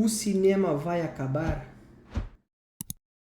O cinema vai acabar?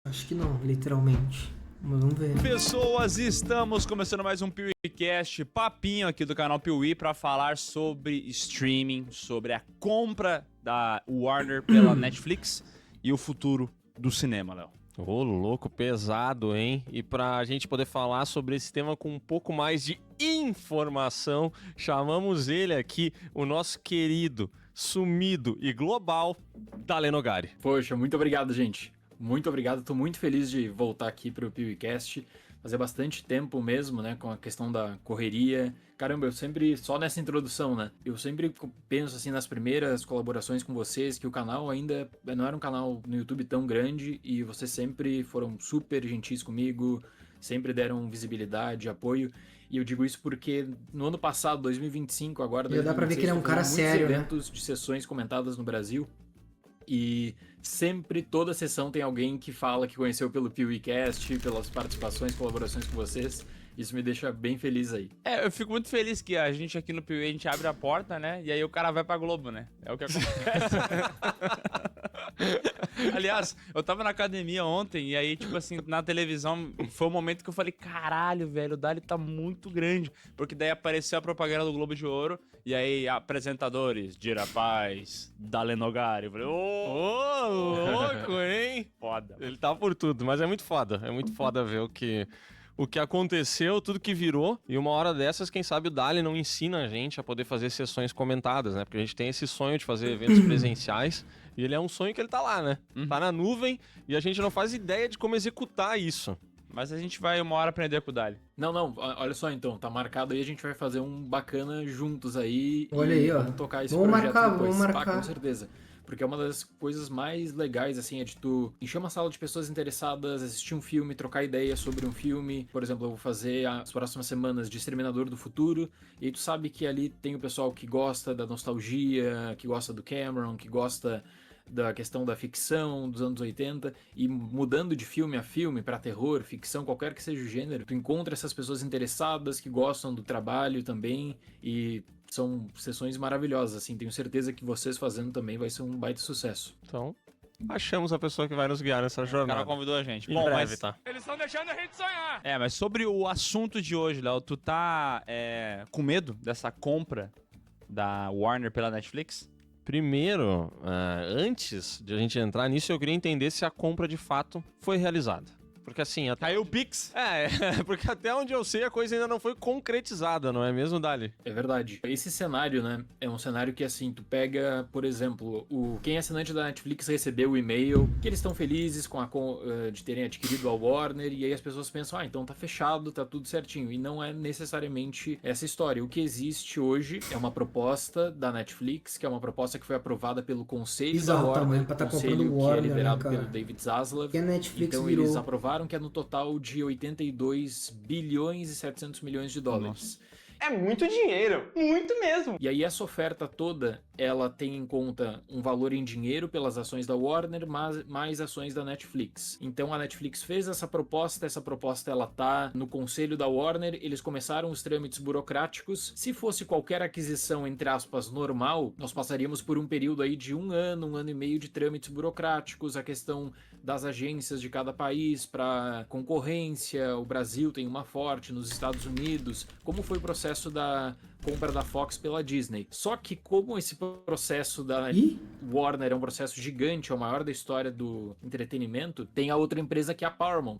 Acho que não, literalmente. Mas vamos ver. Pessoas, estamos começando mais um PeeWeeCast, papinho aqui do canal PeeWee para falar sobre streaming, sobre a compra da Warner pela Netflix e o futuro do cinema, Léo. Ô, louco, pesado, hein? E pra gente poder falar sobre esse tema com um pouco mais de informação, chamamos ele aqui, o nosso querido, sumido e global, Dale Nogari. Poxa, muito obrigado, gente. Muito obrigado, tô muito feliz de voltar aqui pro PeeWeeCast. Fazia bastante tempo mesmo, né, com a questão da correria. Caramba, eu sempre, só nessa introdução, né, eu sempre penso assim nas primeiras colaborações com vocês, que o canal ainda não era um canal no YouTube tão grande e vocês sempre foram super gentis comigo, sempre deram visibilidade, apoio. E eu digo isso porque no ano passado, 2025, agora... Já dá pra ver que ele é um cara sério, né? Muitos eventos de sessões comentadas no Brasil. E sempre, toda sessão tem alguém que fala que conheceu pelo PeeWeeCast, pelas participações, colaborações com vocês. Isso me deixa bem feliz aí. Eu fico muito feliz que a gente aqui no PeeWee, a gente abre a porta, né, e aí o cara vai pra Globo, né? É o que acontece. Aliás, eu tava na academia ontem e aí, tipo assim, na televisão, foi o momento que eu falei, caralho, velho, o Dali tá muito grande. Porque daí apareceu a propaganda do Globo de Ouro e aí apresentadores, Dira Paz, Dale Nogari. Eu falei, Ô, louco, hein? foda. Ele tá por tudo, mas é muito foda ver o que aconteceu, tudo que virou, e uma hora dessas, quem sabe o Dali não ensina a gente a poder fazer sessões comentadas, né? Porque a gente tem esse sonho de fazer eventos presenciais, e ele é um sonho que ele tá lá, né? Tá na nuvem, e a gente não faz ideia de como executar isso. Mas a gente vai uma hora aprender com o Dali. Não, olha só então, tá marcado aí, a gente vai fazer um bacana juntos aí. Olha e aí, ó. vamos tocar esse Vamos projeto marcar, depois. vamos marcar. Com certeza. Porque é uma das coisas mais legais, assim, é de tu encher uma sala de pessoas interessadas, assistir um filme, trocar ideia sobre um filme. Por exemplo, eu vou fazer as próximas semanas de Exterminador do Futuro, e aí tu sabe que ali tem o pessoal que gosta da nostalgia, que gosta do Cameron, que gosta da questão da ficção dos anos 80, e mudando de filme a filme pra terror, ficção, qualquer que seja o gênero, tu encontra essas pessoas interessadas que gostam do trabalho também, e são sessões maravilhosas, assim, tenho certeza que vocês fazendo também vai ser um baita sucesso. Então, achamos a pessoa que vai nos guiar nessa O jornada. cara convidou a gente. Em Bom, breve, mas... tá? Eles estão deixando a gente sonhar. mas sobre o assunto de hoje, Léo, tu tá com medo dessa compra da Warner pela Netflix? Primeiro, antes de a gente entrar nisso, eu queria entender se a compra de fato foi realizada. Porque assim... Caiu o Pix? Porque até onde eu sei a coisa ainda não foi concretizada, não é mesmo, Dali? É verdade. Esse cenário, né, é um cenário que, assim, tu pega, por exemplo, quem é assinante da Netflix recebeu o e-mail que eles estão felizes de terem adquirido a Warner, e aí as pessoas pensam, então tá fechado, tá tudo certinho. E não é necessariamente essa história. O que existe hoje é uma proposta da Netflix, que é uma proposta que foi aprovada pelo conselho Bizarro da Warner, tamanho pra tá conselho comprando que Warner, é né, liderado cara? pelo David Zaslav. Que a Netflix Então virou... eles aprovaram que é no total de 82 bilhões e 700 milhões de dólares. É muito dinheiro, muito mesmo. E aí essa oferta toda, ela tem em conta um valor em dinheiro pelas ações da Warner, mais ações da Netflix. Então a Netflix fez essa proposta ela tá no conselho da Warner, eles começaram os trâmites burocráticos. Se fosse qualquer aquisição, entre aspas, normal, nós passaríamos por um período aí de um ano e meio de trâmites burocráticos, a questão das agências de cada país para concorrência, o Brasil tem uma forte, nos Estados Unidos, como foi o processo da compra da Fox pela Disney. Só que como esse processo da Warner é um processo gigante, é o maior da história do entretenimento, tem a outra empresa que é a Paramount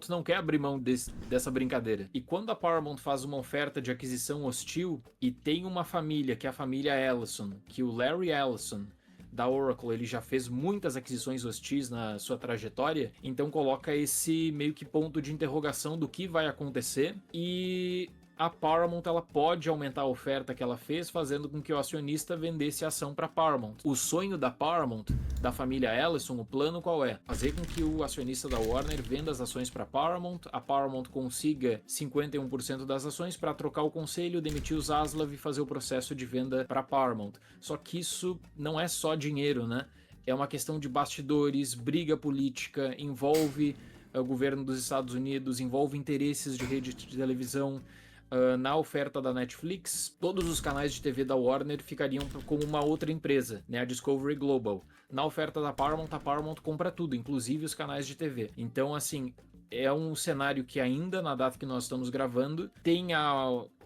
não quer abrir mão dessa brincadeira. E quando a Paramount faz uma oferta de aquisição hostil e tem uma família, que é a família Ellison, que o Larry Ellison da Oracle, ele já fez muitas aquisições hostis na sua trajetória, então coloca esse meio que ponto de interrogação do que vai acontecer, e a Paramount ela pode aumentar a oferta que ela fez, fazendo com que o acionista vendesse a ação para Paramount. O sonho da Paramount, da família Ellison, o plano qual é? Fazer com que o acionista da Warner venda as ações para Paramount, a Paramount consiga 51% das ações para trocar o conselho, demitir o Zaslav e fazer o processo de venda para Paramount. Só que isso não é só dinheiro, né? É uma questão de bastidores, briga política, envolve o governo dos Estados Unidos, envolve interesses de rede de televisão, na oferta da Netflix, todos os canais de TV da Warner ficariam com uma outra empresa, né, a Discovery Global. Na oferta da Paramount, a Paramount compra tudo, inclusive os canais de TV. Então, assim, é um cenário que ainda, na data que nós estamos gravando, tem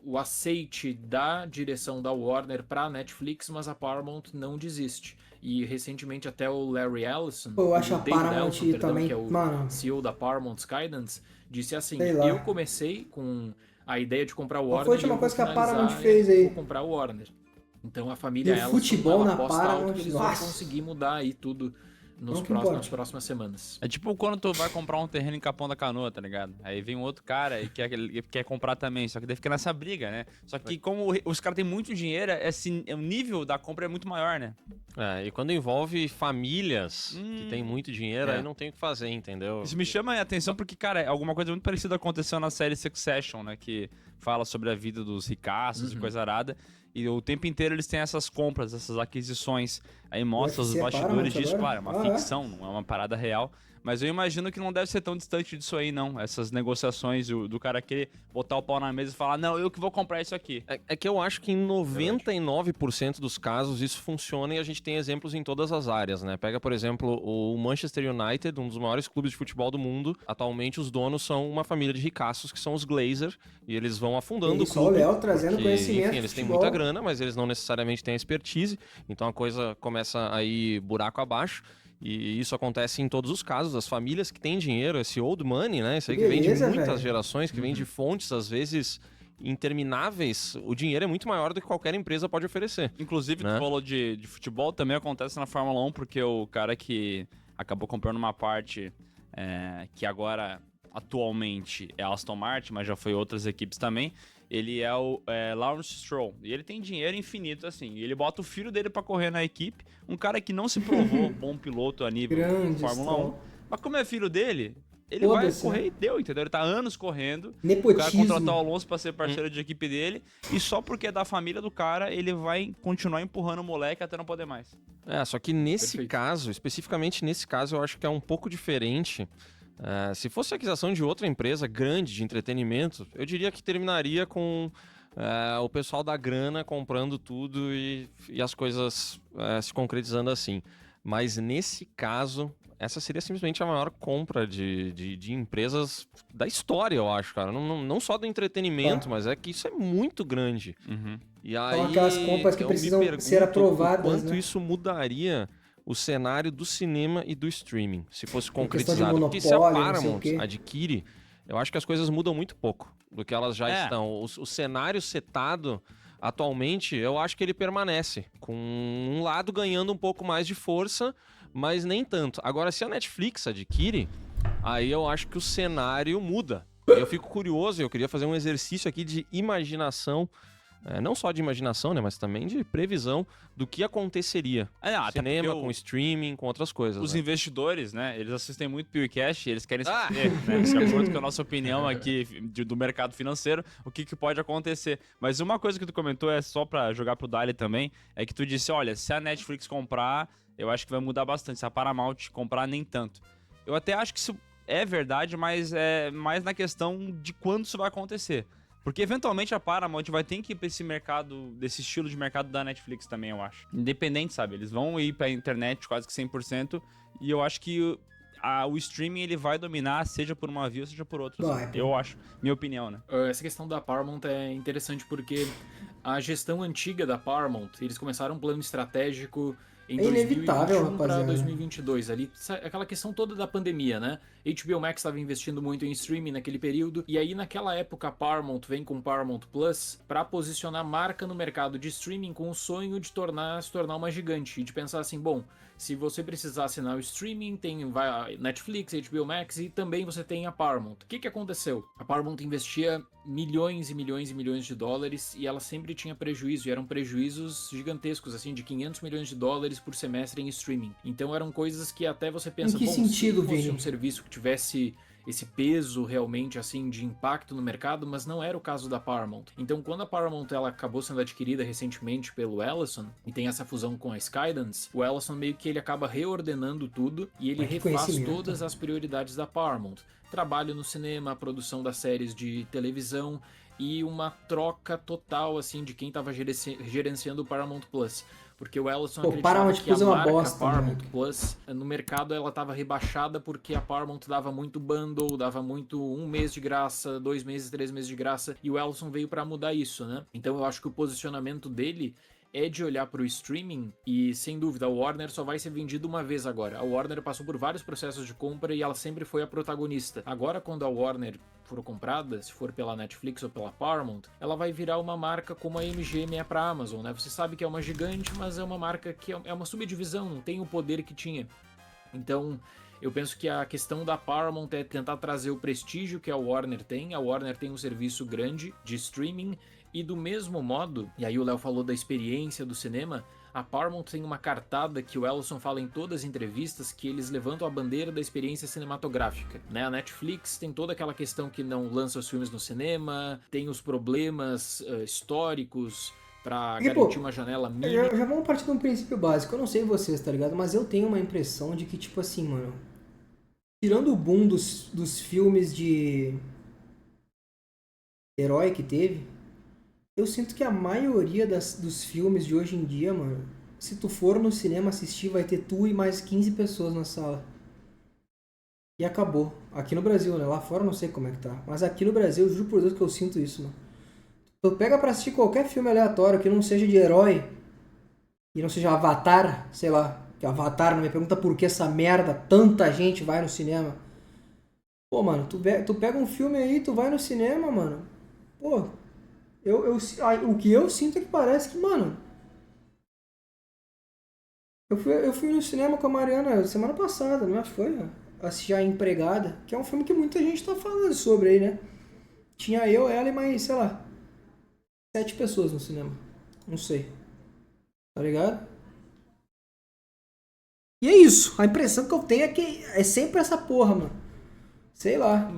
o aceite da direção da Warner para a Netflix, mas a Paramount não desiste. E recentemente até o Larry Ellison, Pô, eu acho a David Paramount Ellison, perdão, também, que é o mano, CEO da Paramount Skydance, disse assim, sei lá. eu comecei com a ideia de comprar o Qual Warner foi a última e eu coisa que vou a Paramount finalizar, fez aí? vou comprar o Warner. Então a família E o Ellison, futebol ela na aposta Paramount, alto que eles nossa. vão conseguir mudar aí tudo Não que importa. nas próximas semanas. É tipo quando tu vai comprar um terreno em Capão da Canoa, tá ligado? Aí vem um outro cara e quer comprar também, só que daí fica nessa briga, né? Só que como os caras têm muito dinheiro, o nível da compra é muito maior, né? E quando envolve famílias que têm muito dinheiro, É. aí não tem o que fazer, entendeu? Isso me chama a atenção porque, cara, alguma coisa muito parecida aconteceu na série Succession, né? Que fala sobre a vida dos ricaços e coisa arada. E o tempo inteiro eles têm essas compras, essas aquisições. Aí mostra os UFC é bastidores Paramount disso. agora? Claro, é uma ficção, não é uma parada real. Mas eu imagino que não deve ser tão distante disso aí, não. Essas negociações do cara querer botar o pau na mesa e falar, não, eu que vou comprar isso aqui. É que eu acho que em 99% dos casos isso funciona e a gente tem exemplos em todas as áreas, né? Pega, por exemplo, o Manchester United, um dos maiores clubes de futebol do mundo. Atualmente os donos são uma família de ricaços que são os Glazer e eles vão afundando o Isso, ó, o clube. Léo trazendo porque, conhecimento enfim, de eles têm futebol. muita grana, mas eles não necessariamente têm expertise, então a coisa começa a ir buraco abaixo. E isso acontece em todos os casos. As famílias que têm dinheiro, esse old money, né? Isso aí que vem de Beleza, muitas velho. gerações, que vem de fontes, às vezes, intermináveis. O dinheiro é muito maior do que qualquer empresa pode oferecer. Inclusive, Né? tu falou de futebol, também acontece na Fórmula 1, porque o cara que acabou comprando uma parte que agora, atualmente, é Aston Martin, mas já foi outras equipes também, ele é o Lawrence Stroll. E ele tem dinheiro infinito, assim. E ele bota o filho dele pra correr na equipe, um cara que não se provou bom piloto a nível Grande Fórmula 1. Stroll. Mas como é filho dele, ele vai Foda-se, correr né? e deu, entendeu? Ele tá anos correndo. O cara Nepotismo. contratou o Alonso pra ser parceiro de equipe dele. E só porque é da família do cara, ele vai continuar empurrando o moleque até não poder mais. Só que nesse Perfeito. caso, especificamente nesse caso, eu acho que é um pouco diferente. Se fosse a aquisição de outra empresa grande de entretenimento, eu diria que terminaria com o pessoal da grana comprando tudo e as coisas se concretizando assim. Mas nesse caso, essa seria simplesmente a maior compra de empresas da história, eu acho, cara. Não só do entretenimento, mas é que isso é muito grande. E aí, aquelas compras que eu me precisam pergunto ser aprovadas, o quanto né? isso mudaria o cenário do cinema e do streaming, se fosse Em questão de concretizado. Porque se a monopólio, não sei o Paramount quê. adquire, eu acho que as coisas mudam muito pouco do que elas já É. estão. O cenário setado atualmente, eu acho que ele permanece, com um lado ganhando um pouco mais de força, mas nem tanto. Agora, se a Netflix adquire, aí eu acho que o cenário muda. Eu fico curioso, eu queria fazer um exercício aqui de imaginação, não só de imaginação, né, mas também de previsão do que aconteceria. Até Cinema, porque com streaming, com outras coisas. os né? investidores, né, eles assistem muito PewCast e eles querem saber, né, de acordo com a nossa opinião aqui do mercado financeiro, o que pode acontecer. Mas uma coisa que tu comentou, só pra jogar pro Dali também, é que tu disse, olha, se a Netflix comprar, eu acho que vai mudar bastante. Se a Paramount comprar, nem tanto. Eu até acho que isso é verdade, mas é mais na questão de quando isso vai acontecer. Porque eventualmente a Paramount vai ter que ir pra esse mercado, desse estilo de mercado da Netflix também, eu acho. Independente, sabe? Eles vão ir pra internet quase que 100%, e eu acho que o streaming ele vai dominar, seja por uma via, seja por outra. Vai, assim. pô. Eu acho. Minha opinião, né? Essa questão da Paramount é interessante porque a gestão antiga da Paramount, eles começaram um plano estratégico em É inevitável, 2021 para rapaziada. 2022, ali aquela questão toda da pandemia, né? HBO Max estava investindo muito em streaming naquele período, e aí naquela época a Paramount vem com Paramount Plus para posicionar a marca no mercado de streaming com o sonho de se tornar uma gigante, e de pensar assim, bom, se você precisar assinar o streaming, tem a Netflix, HBO Max e também você tem a Paramount. O que aconteceu? A Paramount investia milhões e milhões e milhões de dólares e ela sempre tinha prejuízo, e eram prejuízos gigantescos, assim, de 500 milhões de dólares por semestre em streaming. Então eram coisas que até você pensa, Em que bom, sentido, se fosse Vini? um serviço que tivesse esse peso realmente assim de impacto no mercado, mas não era o caso da Paramount. Então, quando a Paramount ela acabou sendo adquirida recentemente pelo Ellison e tem essa fusão com a Skydance, o Ellison meio que ele acaba reordenando tudo e ele Mas que refaz conhecimento. todas as prioridades da Paramount. Trabalho no cinema, a produção das séries de televisão e uma troca total, assim, de quem tava gerenciando o Paramount Plus. Porque o Ellison Pô, acreditava Paramount que a Plus é uma marca bosta, Paramount moleque. Plus, no mercado, ela tava rebaixada porque a Paramount dava muito bundle, dava muito 1 mês de graça, 2 meses, 3 meses de graça, e o Ellison veio pra mudar isso, né? Então eu acho que o posicionamento dele é de olhar para o streaming e, sem dúvida, a Warner só vai ser vendida uma vez agora. A Warner passou por vários processos de compra e ela sempre foi a protagonista. Agora, quando a Warner for comprada, se for pela Netflix ou pela Paramount, ela vai virar uma marca como a MGM é para a Amazon, né? Você sabe que é uma gigante, mas é uma marca que é uma subdivisão, não tem o poder que tinha. Então, eu penso que a questão da Paramount é tentar trazer o prestígio que a Warner tem. A Warner tem um serviço grande de streaming e, do mesmo modo, e aí o Léo falou da experiência do cinema, a Paramount tem uma cartada que o Ellison fala em todas as entrevistas, que eles levantam a bandeira da experiência cinematográfica, né? A Netflix tem toda aquela questão que não lança os filmes no cinema, tem os problemas históricos pra garantir uma janela mínima. Já vamos partir de um princípio básico. Eu não sei vocês, tá ligado? Mas eu tenho uma impressão de que, tipo assim, mano, tirando o boom dos filmes de herói que teve, eu sinto que a maioria dos filmes de hoje em dia, mano, se tu for no cinema assistir, vai ter tu e mais 15 pessoas na sala. E acabou. Aqui no Brasil, né? Lá fora eu não sei como é que tá. Mas aqui no Brasil, eu juro por Deus que eu sinto isso, mano. Tu pega pra assistir qualquer filme aleatório que não seja de herói e não seja Avatar, sei lá, que Avatar não me pergunta por que essa merda, tanta gente vai no cinema. Pô, mano, tu pega um filme aí, tu vai no cinema, mano. Pô, o que eu sinto é que parece que, mano, eu fui no cinema com a Mariana semana passada, não acho que foi? Assistir A Empregada, que é um filme que muita gente tá falando sobre aí, né? Tinha eu, ela e mais, sei lá, 7 pessoas no cinema. Não sei. Tá ligado? E é isso. A impressão que eu tenho é que é sempre essa porra, mano. Sei lá.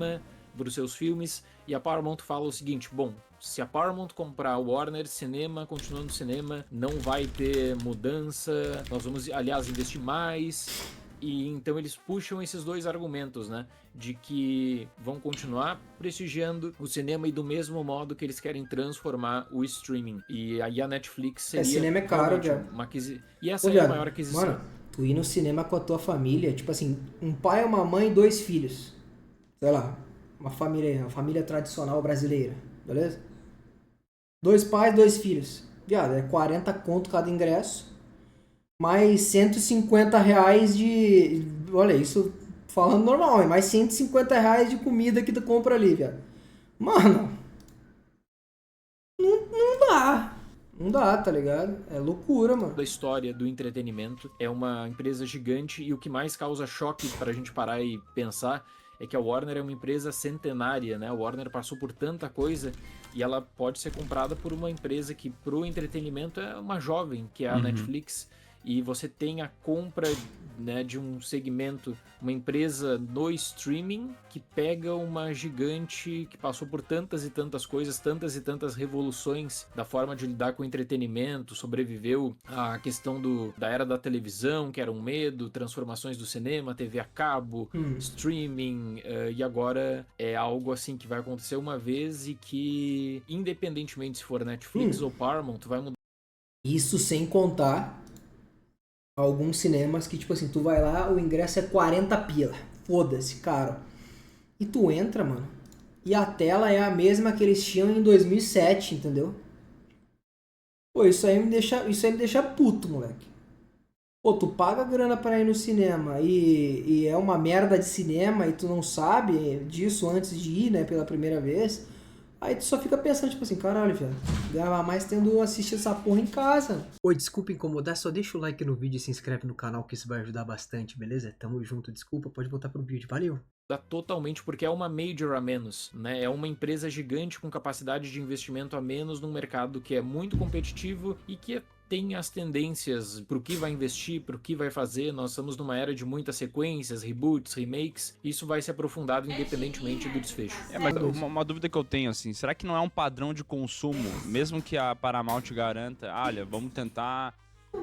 Para os seus filmes, e a Paramount fala o seguinte: bom, se a Paramount comprar o Warner, cinema, continuando no cinema, não vai ter mudança, nós vamos, aliás, investir mais. E então eles puxam esses dois argumentos, né? De que vão continuar prestigiando o cinema e do mesmo modo que eles querem transformar o streaming. E aí a Netflix seria... cinema é caro, realmente velho. E essa é a maior aquisição. Mano, tu ir no cinema com a tua família, tipo assim, um pai, uma mãe e 2 filhos. Sei lá, uma família tradicional brasileira, beleza? 2 pais, 2 filhos. Viado, é 40 conto cada ingresso. Mais 150 reais de... Olha, isso falando normal, é mais 150 reais de comida que tu compra ali, viado. Mano, não dá. Não dá, tá ligado? É loucura, mano. Da história do entretenimento, é uma empresa gigante e o que mais causa choque pra gente parar e pensar é que a Warner é uma empresa centenária, né? A Warner passou por tanta coisa e ela pode ser comprada por uma empresa que pro entretenimento é uma jovem, que é a Netflix. E você tem a compra, né, de um segmento, uma empresa no streaming que pega uma gigante que passou por tantas e tantas coisas, tantas e tantas revoluções da forma de lidar com o entretenimento, sobreviveu à questão da era da televisão, que era um medo, transformações do cinema, TV a cabo, streaming, e agora é algo assim que vai acontecer uma vez e que, independentemente se for Netflix ou Paramount, vai mudar. Isso sem contar alguns cinemas que, tipo assim, tu vai lá, o ingresso é 40 pila. Foda-se, caro. E tu entra, mano, e a tela é a mesma que eles tinham em 2007, entendeu? Pô, isso aí me deixa puto, moleque. Pô, tu paga grana pra ir no cinema e é uma merda de cinema e tu não sabe disso antes de ir, né, pela primeira vez. Aí tu só fica pensando, tipo assim, caralho, velho, ganhava mais tendo assistido essa porra em casa. Oi, desculpa incomodar, só deixa o like no vídeo e se inscreve no canal que isso vai ajudar bastante, beleza? Tamo junto, desculpa, pode voltar pro vídeo, valeu! Totalmente, porque é uma major a menos, né? É uma empresa gigante com capacidade de investimento a menos num mercado que é muito competitivo e que tem as tendências pro que vai investir, pro que vai fazer. Nós estamos numa era de muitas sequências, reboots, remakes. Isso vai ser aprofundado independentemente do desfecho. Mas uma dúvida que eu tenho, assim, será que não é um padrão de consumo, mesmo que a Paramount garanta, olha, vamos tentar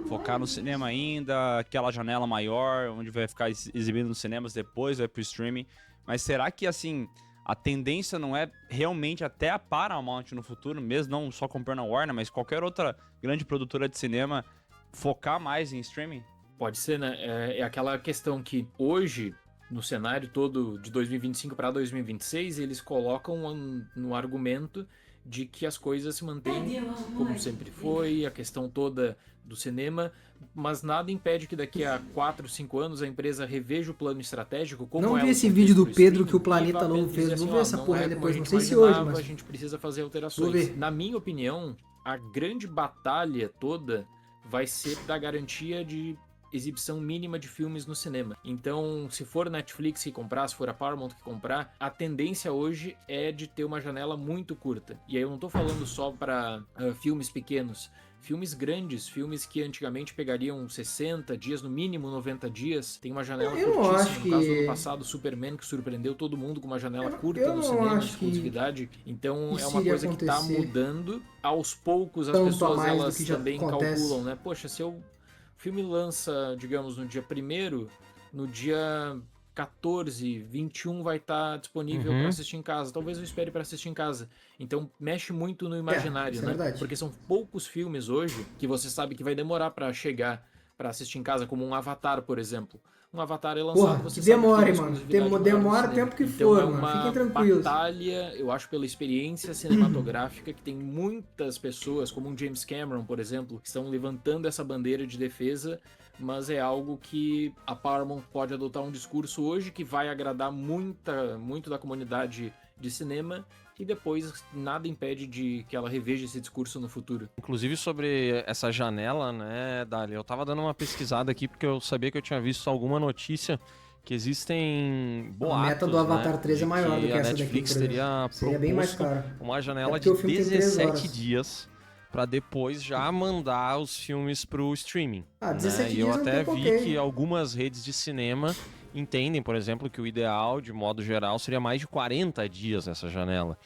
focar no cinema ainda, aquela janela maior, onde vai ficar exibindo nos cinemas, depois vai pro streaming. Mas será que, assim, a tendência não é realmente até a Paramount no futuro, mesmo não só comprando a Warner, mas qualquer outra grande produtora de cinema, focar mais em streaming? Pode ser, né? É aquela questão que hoje, no cenário todo de 2025 para 2026, eles colocam no argumento de que as coisas se mantêm como sempre foi, a questão toda do cinema, mas nada impede que daqui a 4, 5 anos a empresa reveja o plano estratégico. Como Não vi ela esse fez vídeo do pro Pedro streaming, que o e Planeta vá Novo dizer fez. assim, Vou ver ó, essa não porra é aí como depois. a Não gente sei se hoje, imaginava, mas... a gente precisa fazer Vou alterações. ver. Na minha opinião, a grande batalha toda vai ser da garantia de exibição mínima de filmes no cinema. Então, se for Netflix que comprar, se for a Paramount que comprar, a tendência hoje é de ter uma janela muito curta. E aí eu não tô falando só para filmes pequenos, filmes grandes, filmes que antigamente pegariam 60 dias, no mínimo 90 dias, tem uma janela Eu não curtíssima. acho No caso do que- ano passado, Superman, que surpreendeu todo mundo com uma janela curta eu no não cinema, acho que exclusividade. Então, é isso uma iria coisa que tá acontecer mudando. Aos poucos, as tanto a pessoas mais do elas que já também acontece. calculam, né? Poxa, se o filme lança, digamos, no dia 1º, no dia 14, 21 vai estar disponível Uhum. para assistir em casa. Talvez eu espere para assistir em casa. Então mexe muito no imaginário, isso é né? verdade. Porque são poucos filmes hoje que você sabe que vai demorar para chegar para assistir em casa, como um Avatar, por exemplo. Um Avatar é lançado, Porra, você que sabe demore, tem uma mano. exclusividade maior do Demora o cinema. tempo que Então for, é mano. uma Fiquem tranquilos. batalha, eu acho, pela experiência cinematográfica, que tem muitas pessoas, como um James Cameron, por exemplo, que estão levantando essa bandeira de defesa, mas é algo que a Paramount pode adotar um discurso hoje que vai agradar muito da comunidade de cinema, e depois nada impede de que ela reveja esse discurso no futuro. Inclusive sobre essa janela, né, Dali? Eu tava dando uma pesquisada aqui porque eu sabia que eu tinha visto alguma notícia que existem boatos, A meta do Avatar né, 3 é de maior do que a essa daqui, Netflix por exemplo. teria Seria bem mais proposto caro. uma janela É porque de o filme tem 3 17 horas. dias para depois já mandar os filmes pro streaming. Ah, 17 E eu dias é um até tempo vi ok. que algumas redes de cinema entendem, por exemplo, que o ideal, de modo geral, seria mais de 40 dias essa janela.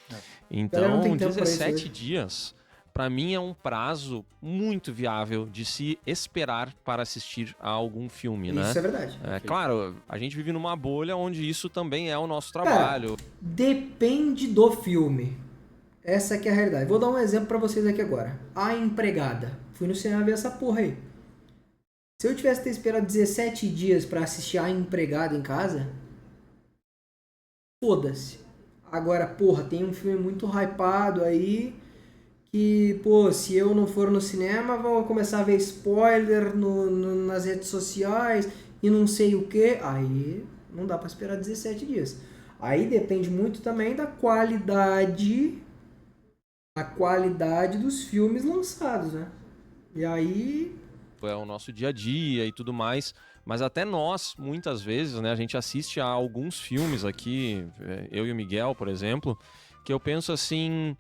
Galera, não tem Então, tempo pra isso 17 hoje. dias, para mim, é um prazo muito viável de se esperar para assistir a algum filme, né? Isso é verdade. É claro, a gente vive numa bolha onde isso também é o nosso trabalho. Depende do filme. Essa que é a realidade. Vou dar um exemplo pra vocês aqui agora. A Empregada. Fui no cinema ver essa porra aí. Se eu tivesse que ter esperado 17 dias pra assistir A Empregada em casa, foda-se. Agora, porra, tem um filme muito hypado aí que, pô, se eu não for no cinema, vão começar a ver spoiler nas redes sociais e não sei o que. Aí não dá pra esperar 17 dias. Aí depende muito também da qualidade dos filmes lançados, né? E aí... É o nosso dia a dia e tudo mais, mas até nós, muitas vezes, né, a gente assiste a alguns filmes aqui, eu e o Miguel, por exemplo, que eu penso assim,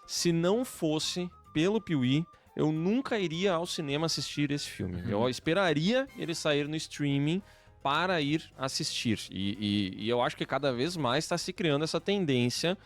se não fosse pelo Piuí, eu nunca iria ao cinema assistir esse filme. Eu esperaria ele sair no streaming para ir assistir. E eu acho que cada vez mais está se criando essa tendência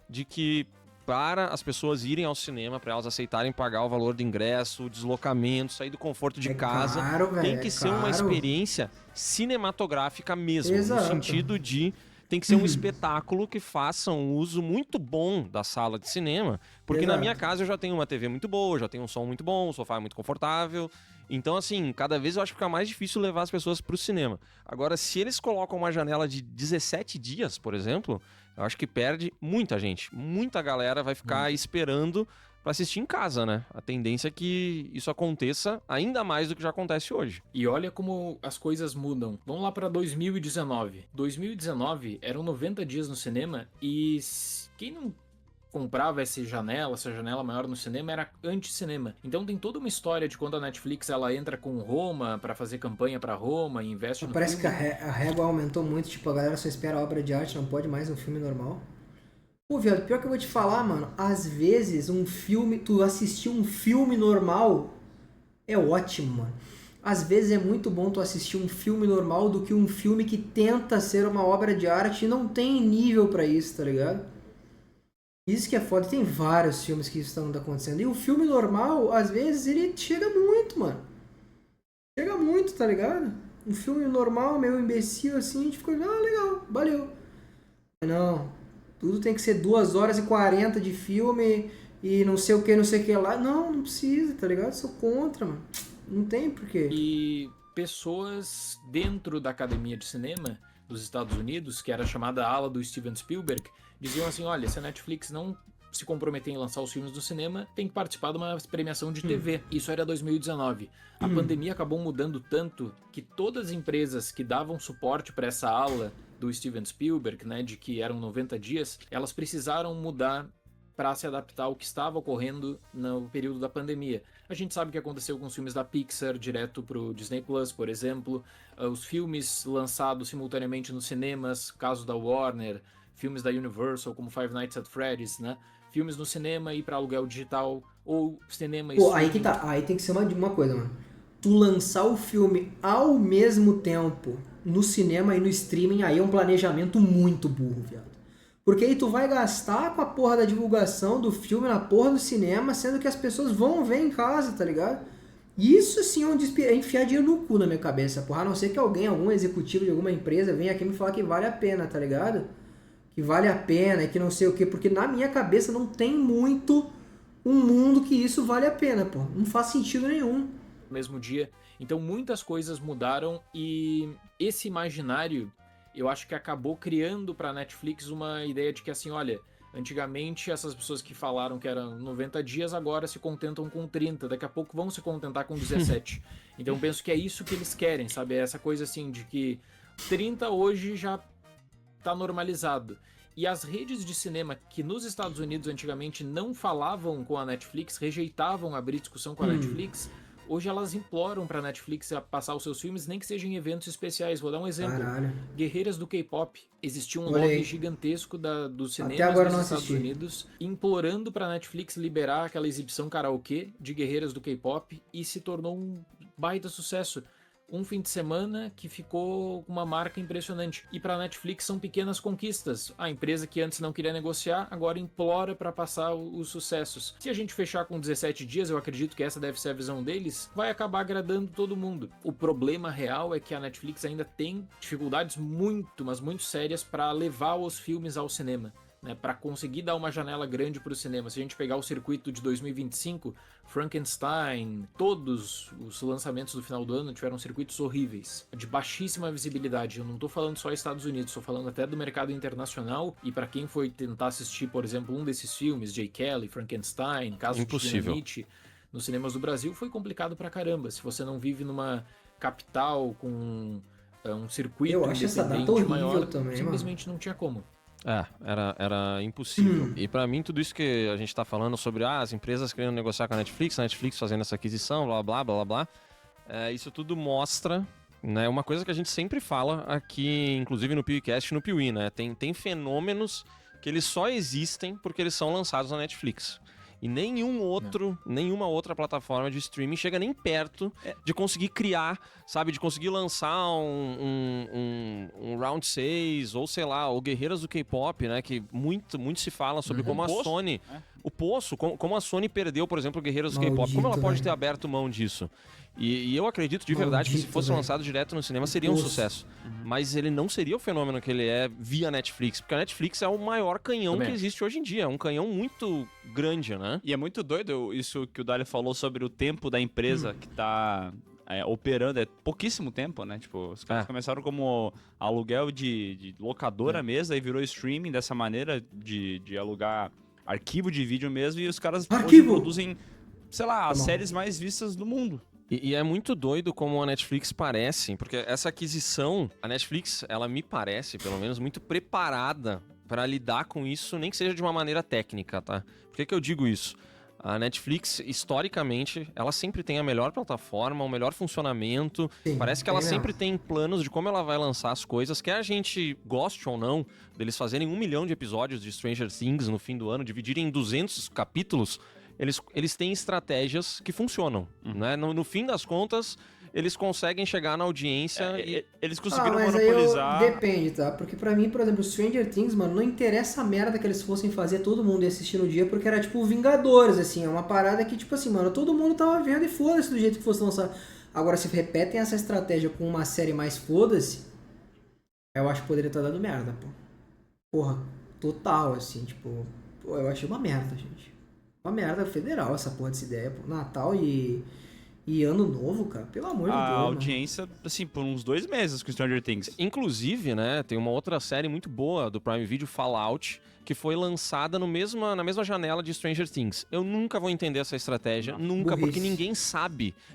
de que para as pessoas irem ao cinema, para elas aceitarem pagar o valor do ingresso, o deslocamento, sair do conforto de casa, caro, velho, tem que ser uma experiência cinematográfica mesmo, Exato. no sentido de tem que ser um espetáculo que faça um uso muito bom da sala de cinema, porque na Exato. minha casa eu já tenho uma TV muito boa, já tenho um som muito bom, o sofá é muito confortável. Então, assim, cada vez eu acho que fica mais difícil levar as pessoas pro cinema. Agora, se eles colocam uma janela de 17 dias, por exemplo, eu acho que perde muita gente. Muita galera vai ficar esperando para assistir em casa, né? A tendência é que isso aconteça ainda mais do que já acontece hoje. E olha como as coisas mudam. Vamos lá para 2019. 2019 eram 90 dias no cinema e quem não comprava essa janela maior no cinema, era anti-cinema. Então tem toda uma história de quando a Netflix ela entra com Roma para fazer campanha para Roma e investe no Parece filme. que a régua aumentou muito, tipo, a galera só espera obra de arte, não pode mais um filme normal. Pô, viado, pior que eu vou te falar, mano, às vezes tu assistir um filme normal é ótimo, mano. Às vezes é muito bom tu assistir um filme normal do que um filme que tenta ser uma obra de arte e não tem nível pra isso, tá ligado? Isso que é foda, tem vários filmes que isso tá acontecendo. E o filme normal, às vezes, ele chega muito, mano. Chega muito, tá ligado? Um filme normal, meio imbecil assim, a gente ficou, legal, valeu. Não, Tudo tem que ser 2h40 de filme e não sei o que lá. Não precisa, tá ligado? Sou contra, mano. Não tem porquê. E pessoas dentro da Academia de Cinema dos Estados Unidos, que era chamada a ala do Steven Spielberg, diziam assim, olha, se a Netflix não se comprometer em lançar os filmes no cinema, tem que participar de uma premiação de TV. Isso era 2019. A pandemia acabou mudando tanto que todas as empresas que davam suporte para essa ala do Steven Spielberg, né, de que eram 90 dias, elas precisaram mudar para se adaptar ao que estava ocorrendo no período da pandemia. A gente sabe o que aconteceu com os filmes da Pixar direto pro Disney Plus, por exemplo, os filmes lançados simultaneamente nos cinemas, caso da Warner, filmes da Universal como Five Nights at Freddy's, né? Filmes no cinema e para aluguel digital ou cinema e Pô, aí que tá. Aí tem que ser uma coisa, mano. Tu lançar o filme ao mesmo tempo no cinema e no streaming, aí é um planejamento muito burro, viado. Porque aí tu vai gastar com a porra da divulgação do filme na porra do cinema, sendo que as pessoas vão ver em casa, tá ligado? Isso sim é enfiar dinheiro no cu na minha cabeça, porra. A não ser que algum executivo de alguma empresa venha aqui me falar que vale a pena, tá ligado? Que vale a pena e que não sei o quê. Porque na minha cabeça não tem muito um mundo que isso vale a pena, pô. Não faz sentido nenhum. no mesmo dia. Então muitas coisas mudaram e esse imaginário, eu acho que acabou criando para a Netflix uma ideia de que assim, olha, antigamente essas pessoas que falaram que eram 90 dias agora se contentam com 30, daqui a pouco vão se contentar com 17. Então eu penso que é isso que eles querem, sabe? É essa coisa assim de que 30 hoje já tá normalizado. E as redes de cinema que nos Estados Unidos antigamente não falavam com a Netflix, rejeitavam abrir discussão com a Netflix, hoje elas imploram pra Netflix a passar os seus filmes, nem que sejam em eventos especiais. Vou dar um exemplo. Caralho. Guerreiras do K-pop. Existia um Olha lobby aí. gigantesco dos Até cinemas agora dos não Estados assisti. Unidos, implorando pra Netflix liberar aquela exibição karaokê de Guerreiras do K-pop e se tornou um baita sucesso. Um fim de semana que ficou com uma marca impressionante. E para a Netflix são pequenas conquistas. A empresa que antes não queria negociar, agora implora para passar os sucessos. Se a gente fechar com 17 dias, eu acredito que essa deve ser a visão deles, vai acabar agradando todo mundo. O problema real é que a Netflix ainda tem dificuldades muito, mas muito sérias para levar os filmes ao cinema. Né, para conseguir dar uma janela grande para o cinema. Se a gente pegar o circuito de 2025, Frankenstein, todos os lançamentos do final do ano tiveram circuitos horríveis, de baixíssima visibilidade. Eu não estou falando só Estados Unidos, estou falando até do mercado internacional. E para quem foi tentar assistir, por exemplo, um desses filmes, Jay Kelly, Frankenstein, Caso de Dinamite, nos cinemas do Brasil, foi complicado pra caramba. Se você não vive numa capital com um circuito Eu acho essa data independente horrível maior, também, simplesmente não tinha como. Era impossível. E pra mim, tudo isso que a gente tá falando sobre as empresas querendo negociar com a Netflix fazendo essa aquisição, blá, blá, blá, blá, isso tudo mostra, né, uma coisa que a gente sempre fala aqui, inclusive no PewCast e no Piuí, né? Tem fenômenos que eles só existem porque eles são lançados na Netflix. E nenhuma outra plataforma de streaming chega nem perto de conseguir criar, sabe? De conseguir lançar um Round 6, ou sei lá, ou Guerreiras do K-Pop, né? Que muito se fala sobre como a Sony... O Poço, como a Sony perdeu, por exemplo, Guerreiras do K-Pop. Como ela pode ter aberto mão disso? E eu acredito de verdade que se fosse lançado direto no cinema seria um sucesso. Mas ele não seria o fenômeno que ele é via Netflix. Porque a Netflix é o maior canhão que existe hoje em dia. É um canhão muito grande, né? E é muito doido isso que o Dali falou sobre o tempo da empresa que tá operando. É pouquíssimo tempo, né? Tipo, os caras começaram como aluguel de locadora mesmo, aí virou streaming dessa maneira de alugar arquivo de vídeo mesmo, e os caras hoje produzem, sei lá, as séries mais vistas do mundo. E é muito doido como a Netflix parece, porque essa aquisição, a Netflix, ela me parece, pelo menos, muito preparada para lidar com isso, nem que seja de uma maneira técnica, tá? Por que eu digo isso? A Netflix, historicamente, ela sempre tem a melhor plataforma, o melhor funcionamento. Sim, parece que ela sempre tem planos de como ela vai lançar as coisas, quer a gente goste ou não deles fazerem 1 milhão de episódios de Stranger Things no fim do ano, dividirem em 200 capítulos. Eles têm estratégias que funcionam, né? No fim das contas, eles conseguem chegar na audiência e... Eles conseguiram mas monopolizar... Aí depende, tá? Porque pra mim, por exemplo, Stranger Things, mano, não interessa a merda que eles fossem fazer, todo mundo ia assistir no dia, porque era tipo Vingadores, assim, é uma parada que, tipo assim, mano, todo mundo tava vendo e foda-se do jeito que fosse lançar. Agora, se repetem essa estratégia com uma série mais foda-se, eu acho que poderia estar dando merda, pô. Porra, Total, assim, tipo... Pô, eu achei uma merda, gente. Uma merda federal essa porra dessa ideia, pô. Natal e Ano Novo, cara. Pelo amor de A Deus, mano. audiência, assim, por uns 2 meses com Stranger Things. Inclusive, né, tem uma outra série muito boa do Prime Video, Fallout, que foi lançada na mesma janela de Stranger Things. Eu nunca vou entender essa estratégia, nunca, burrice. porque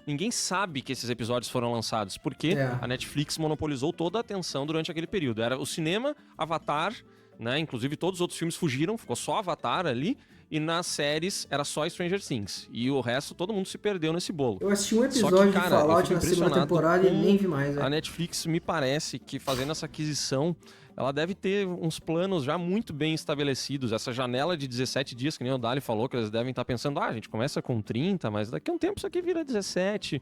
ninguém sabe que esses episódios foram lançados, porque É. a Netflix monopolizou toda a atenção durante aquele período. Era o cinema, Avatar, né, inclusive todos os outros filmes fugiram, ficou só Avatar ali, e nas séries era só Stranger Things. E o resto, todo mundo se perdeu nesse bolo. Eu assisti um Só episódio que, cara, de eu Fallout fico na segunda impressionado temporada e como nem vi mais, A velho. Netflix me parece que fazendo essa aquisição, ela deve ter uns planos já muito bem estabelecidos. Essa janela de 17 dias, que nem o Dali falou, que eles devem estar pensando, a gente começa com 30, mas daqui a um tempo isso aqui vira 17.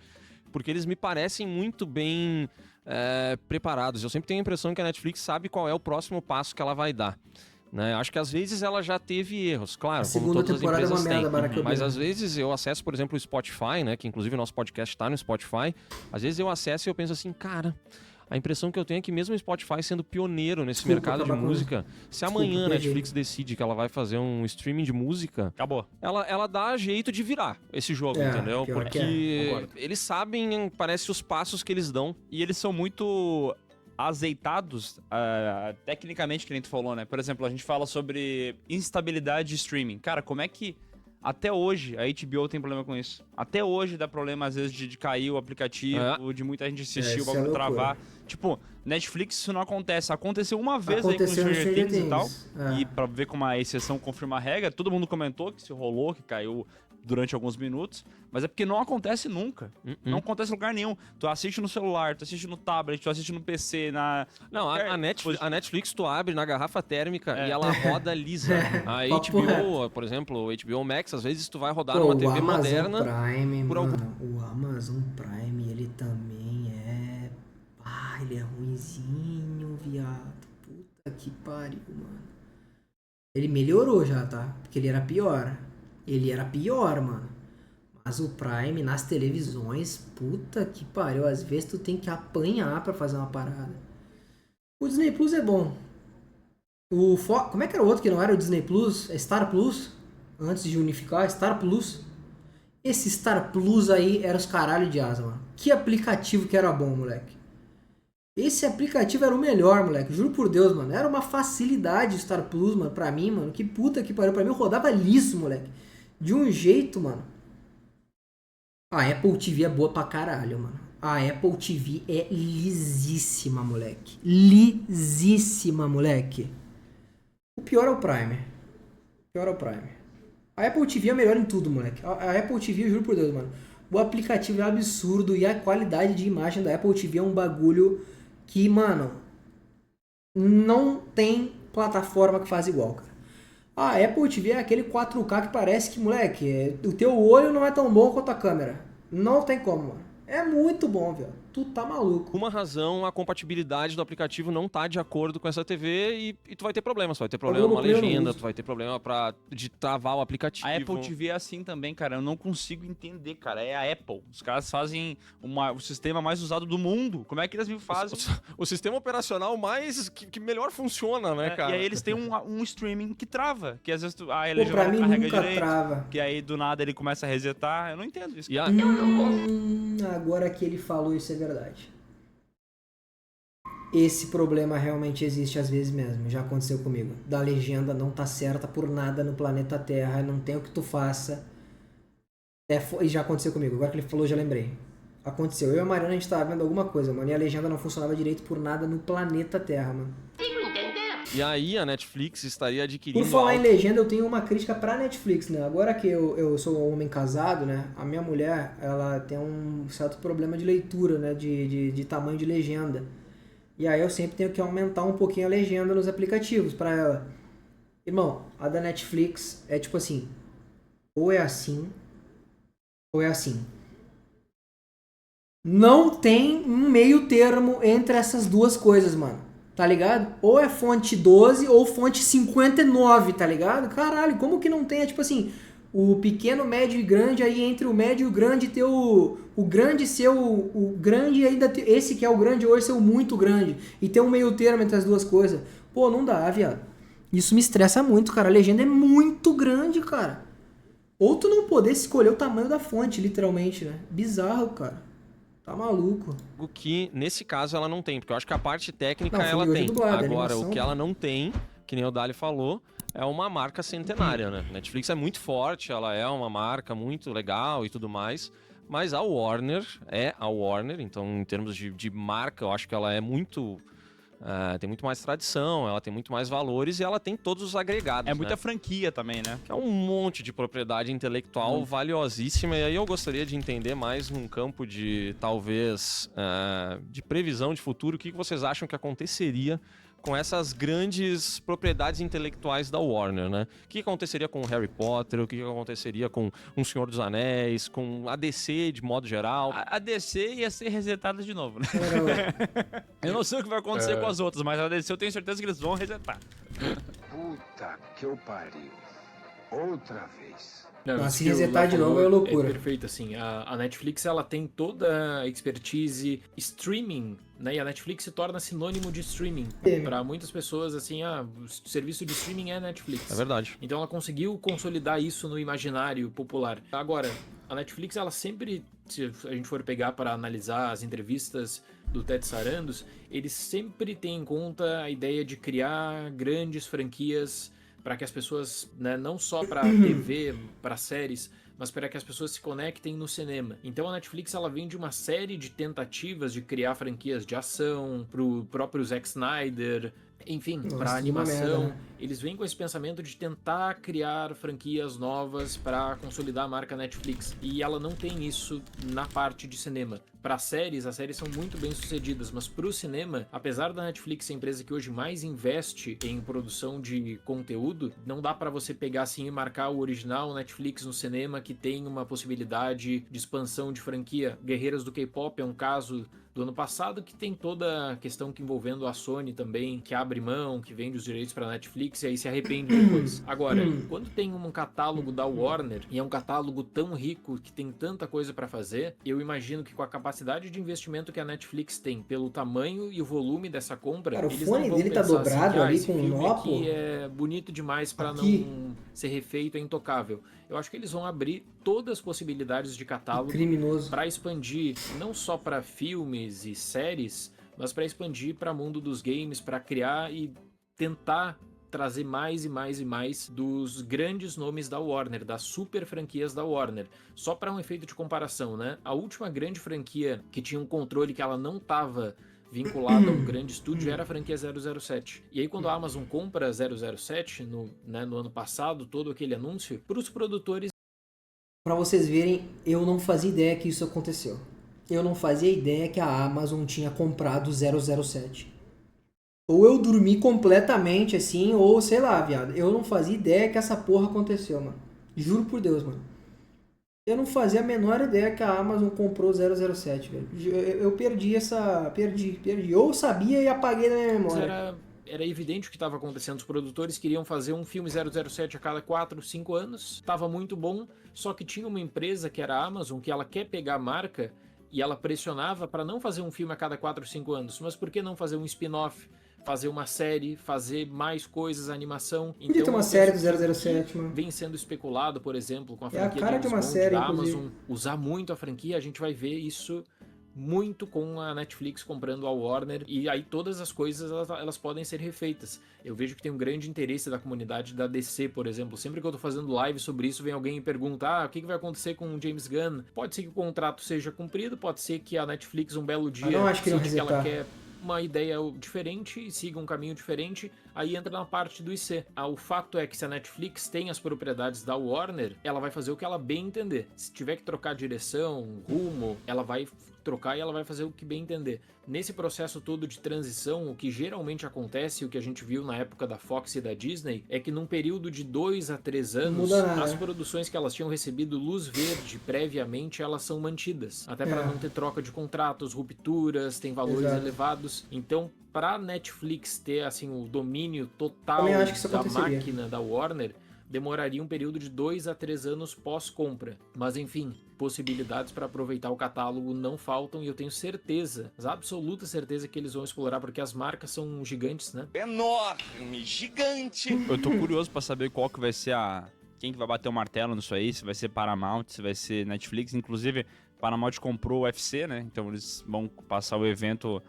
Porque eles me parecem muito bem preparados. Eu sempre tenho a impressão que a Netflix sabe qual é o próximo passo que ela vai dar. Né? Acho que às vezes ela já teve erros, claro, A como segunda todas as temporada é uma empresas merda, têm. Barack Mas Obama. às vezes eu acesso, por exemplo, o Spotify, né? Que inclusive o nosso podcast está no Spotify. Às vezes eu acesso e eu penso assim, cara, a impressão que eu tenho é que mesmo o Spotify sendo pioneiro nesse Desculpa, mercado de acabar com música, se Desculpa, amanhã a perdi. Netflix decide que ela vai fazer um streaming de música, Acabou. ela dá jeito de virar esse jogo, É, entendeu? pior que Porque Concordo. eles sabem, parece, os passos que eles dão. E eles são muito azeitados, tecnicamente, que nem tu falou, né? Por exemplo, a gente fala sobre instabilidade de streaming. Cara, como é que até hoje a HBO tem problema com isso? Até hoje dá problema, às vezes, de cair o aplicativo, de muita gente assistir, o isso é bagulho loucura. travar. Tipo, Netflix isso não acontece. Aconteceu uma vez aí Aconteceu com no Stranger Things e tal. É. E pra ver como a exceção confirma a regra, todo mundo comentou que se rolou, que caiu durante alguns minutos, mas é porque não acontece nunca. Não acontece em lugar nenhum. Tu assiste no celular, tu assiste no tablet, tu assiste no PC, Não, qualquer a Netflix tu abre na garrafa térmica É. e ela roda lisa. A Papo HBO, por exemplo, o HBO Max, às vezes tu vai rodar Pô, numa o TV Amazon moderna. Prime, por algum- mano, o Amazon Prime, ele também é... ele é ruinzinho, viado. Puta que pariu, mano. Ele melhorou já, tá? Porque ele era pior. Ele era pior, mano. Mas o Prime nas televisões, puta que pariu. Às vezes tu tem que apanhar pra fazer uma parada. O Disney Plus é bom. Como é que era o outro que não era o Disney Plus? É Star Plus? Antes de unificar, Star Plus. Esse Star Plus aí era os caralho de asa, mano. Que aplicativo que era bom, moleque. Esse aplicativo era o melhor, moleque. Juro por Deus, mano. Era uma facilidade o Star Plus, mano, pra mim, mano. Que puta que pariu. Pra mim eu rodava liso, moleque. De um jeito, mano. A Apple TV é boa pra caralho, mano. A Apple TV é lisíssima, moleque. Lisíssima, moleque. O pior é o Prime. O pior é o Prime. A Apple TV é melhor em tudo, moleque. A Apple TV, eu juro por Deus, mano. O aplicativo é absurdo e a qualidade de imagem da Apple TV é um bagulho que, mano, não tem plataforma que faz igual, cara. A Apple TV é aquele 4K que parece que, moleque, o teu olho não é tão bom quanto a câmera. Não tem como, mano. É muito bom, velho. Tu tá maluco. Por uma razão, a compatibilidade do aplicativo não tá de acordo com essa TV e tu vai ter problemas. Tu vai ter problema numa Globoplay eu não legenda, uso. tu vai ter problema de travar o aplicativo. A Apple TV é assim também, cara. Eu não consigo entender, cara. É a Apple. Os caras fazem o sistema mais usado do mundo. Como é que eles me fazem? O sistema operacional mais que melhor funciona, né, cara? E aí eles têm um streaming que trava. Que às vezes a Pô, legenda pra não mim carrega nunca direito. trava. Que aí do nada ele começa a resetar. Eu não entendo isso. E a- Agora que ele falou, isso é verdade. Esse problema realmente existe às vezes mesmo. Já aconteceu comigo. Da legenda não tá certa por nada no planeta Terra. Não tem o que tu faça. E já aconteceu comigo. Agora que ele falou, já lembrei. Aconteceu. Eu e a Mariana, a gente tava vendo alguma coisa, mano. E a legenda não funcionava direito por nada no planeta Terra, mano. E aí a Netflix estaria adquirindo... Por falar em algo- legenda, eu tenho uma crítica pra Netflix, né? Agora que eu sou um homem casado, né? A minha mulher, ela tem um certo problema de leitura, né? De tamanho de legenda. E aí eu sempre tenho que aumentar um pouquinho a legenda nos aplicativos pra ela. Irmão, a da Netflix é tipo assim, ou é assim, ou é assim. Não tem um meio termo entre essas duas coisas, mano. Tá ligado? Ou é fonte 12 ou fonte 59, tá ligado? Caralho, como que não tem? É tipo assim, o pequeno, médio e grande, aí entre o médio e o grande ter o grande ser o grande e ainda ter, esse que é o grande hoje ser o muito grande. E ter um meio termo entre as duas coisas. Pô, não dá, viado. Isso me estressa muito, cara. A legenda é muito grande, cara. Ou tu não poder escolher o tamanho da fonte, literalmente, né? Bizarro, cara. Tá maluco. O que, nesse caso, ela não tem, porque eu acho que a parte técnica Não, ela filme hoje tem. dublado, Agora, animação, o que ela não tem, que nem o Dali falou, é uma marca centenária, né? Netflix é muito forte, ela é uma marca muito legal e tudo mais, mas a Warner é a Warner, então em termos de marca, eu acho que ela é muito... tem muito mais tradição, ela tem muito mais valores e ela tem todos os agregados, É muita né? franquia também, né? Que é um monte de propriedade intelectual valiosíssima, e aí eu gostaria de entender mais num campo de, talvez, de previsão de futuro, o que vocês acham que aconteceria com essas grandes propriedades intelectuais da Warner, né? O que aconteceria com Harry Potter, o que aconteceria com Um Senhor dos Anéis, com a DC de modo geral? A DC ia ser resetada de novo, né? Era- Eu não sei o que vai acontecer com as outras, mas a DC eu tenho certeza que eles vão resetar. Puta que eu pariu. Outra vez. Não, Mas isso se que o resetar Léo de novo falou é loucura. perfeito, assim. A Netflix, ela tem toda a expertise streaming, né? E a Netflix se torna sinônimo de streaming. É. Para muitas pessoas, assim, o serviço de streaming é Netflix. É verdade. Então ela conseguiu consolidar isso no imaginário popular. Agora, a Netflix, ela sempre, se a gente for pegar para analisar as entrevistas do Ted Sarandos, ele sempre tem em conta a ideia de criar grandes franquias para que as pessoas, né, não só para TV, para séries, mas para que as pessoas se conectem no cinema. Então a Netflix, ela vem de uma série de tentativas de criar franquias de ação, pro próprio Zack Snyder, enfim, Nossa, para uma animação. merda, né? Eles vêm com esse pensamento de tentar criar franquias novas para consolidar a marca Netflix. E ela não tem isso na parte de cinema. Para séries, as séries são muito bem sucedidas, mas para o cinema, apesar da Netflix ser a empresa que hoje mais investe em produção de conteúdo, não dá para você pegar assim e marcar o original Netflix no cinema que tem uma possibilidade de expansão de franquia. Guerreiras do K-pop é um caso do ano passado, que tem toda a questão que envolvendo a Sony também, que abre mão, que vende os direitos para Netflix e aí se arrepende depois. Agora, quando tem um catálogo da Warner e é um catálogo tão rico que tem tanta coisa para fazer, eu imagino que com a capacidade de investimento que a Netflix tem, pelo tamanho e o volume dessa compra, Cara, o eles fone não vão dele tá pensar dobrado assim, ali esse com um filme nó, aqui pô. é bonito demais para Aqui. não ser refeito, é intocável. Eu acho que eles vão abrir todas as possibilidades de catálogo Criminoso. para expandir não só para filmes e séries, mas para expandir para o mundo dos games, para criar e tentar trazer mais e mais e mais dos grandes nomes da Warner, das super franquias da Warner. Só para um efeito de comparação, né? A última grande franquia que tinha um controle que ela não estava vinculada a um grande estúdio era a franquia 007. E aí quando a Amazon compra 007 no ano passado, todo aquele anúncio, para os produtores. Pra vocês verem, eu não fazia ideia que isso aconteceu. Eu não fazia ideia que a Amazon tinha comprado 007. Ou eu dormi completamente assim, ou sei lá, viado. Eu não fazia ideia que essa porra aconteceu, mano. Juro por Deus, mano. Eu não fazia a menor ideia que a Amazon comprou 007, velho. Eu perdi essa... Perdi. Ou sabia e apaguei da minha memória. Era evidente o que estava acontecendo. Os produtores queriam fazer um filme 007 a cada 4, 5 anos. Estava muito bom, só que tinha uma empresa que era a Amazon, que ela quer pegar a marca e ela pressionava para não fazer um filme a cada 4, 5 anos. Mas por que não fazer um spin-off? Fazer uma série, fazer mais coisas, animação. Podia ter uma série do 007, mano. Vem sendo especulado, por exemplo, com a É a franquia cara de James uma Bond, série, da inclusive. Amazon usar muito a franquia. A gente vai ver isso muito com a Netflix comprando a Warner, e aí todas as coisas elas podem ser refeitas. Eu vejo que tem um grande interesse da comunidade da DC, por exemplo. Sempre que eu tô fazendo live sobre isso, vem alguém e pergunta: o que vai acontecer com o James Gunn? Pode ser que o contrato seja cumprido, pode ser que a Netflix um belo dia não acho que não decide que ela resetar. quer uma ideia diferente e siga um caminho diferente, aí entra na parte do IC. O fato é que se a Netflix tem as propriedades da Warner, ela vai fazer o que ela bem entender. Se tiver que trocar direção, rumo, ela vai trocar e ela vai fazer o que bem entender. Nesse processo todo de transição, o que geralmente acontece, o que a gente viu na época da Fox e da Disney, é que num período de 2 a 3 anos, muda nada. as produções que elas tinham recebido luz verde previamente, elas são mantidas. Até para não ter troca de contratos, rupturas, tem valores Exato. elevados. Então, para Netflix ter assim o domínio total Também acho que isso da aconteceria. máquina da Warner, demoraria um período de 2 a 3 anos pós-compra. Mas enfim, possibilidades para aproveitar o catálogo não faltam e eu tenho certeza, absoluta certeza que eles vão explorar, porque as marcas são gigantes, né? Enorme, gigante. Eu tô curioso pra saber qual que vai ser quem que vai bater o martelo nisso aí, se vai ser Paramount, se vai ser Netflix. Inclusive, Paramount comprou o UFC, né? Então eles vão passar o evento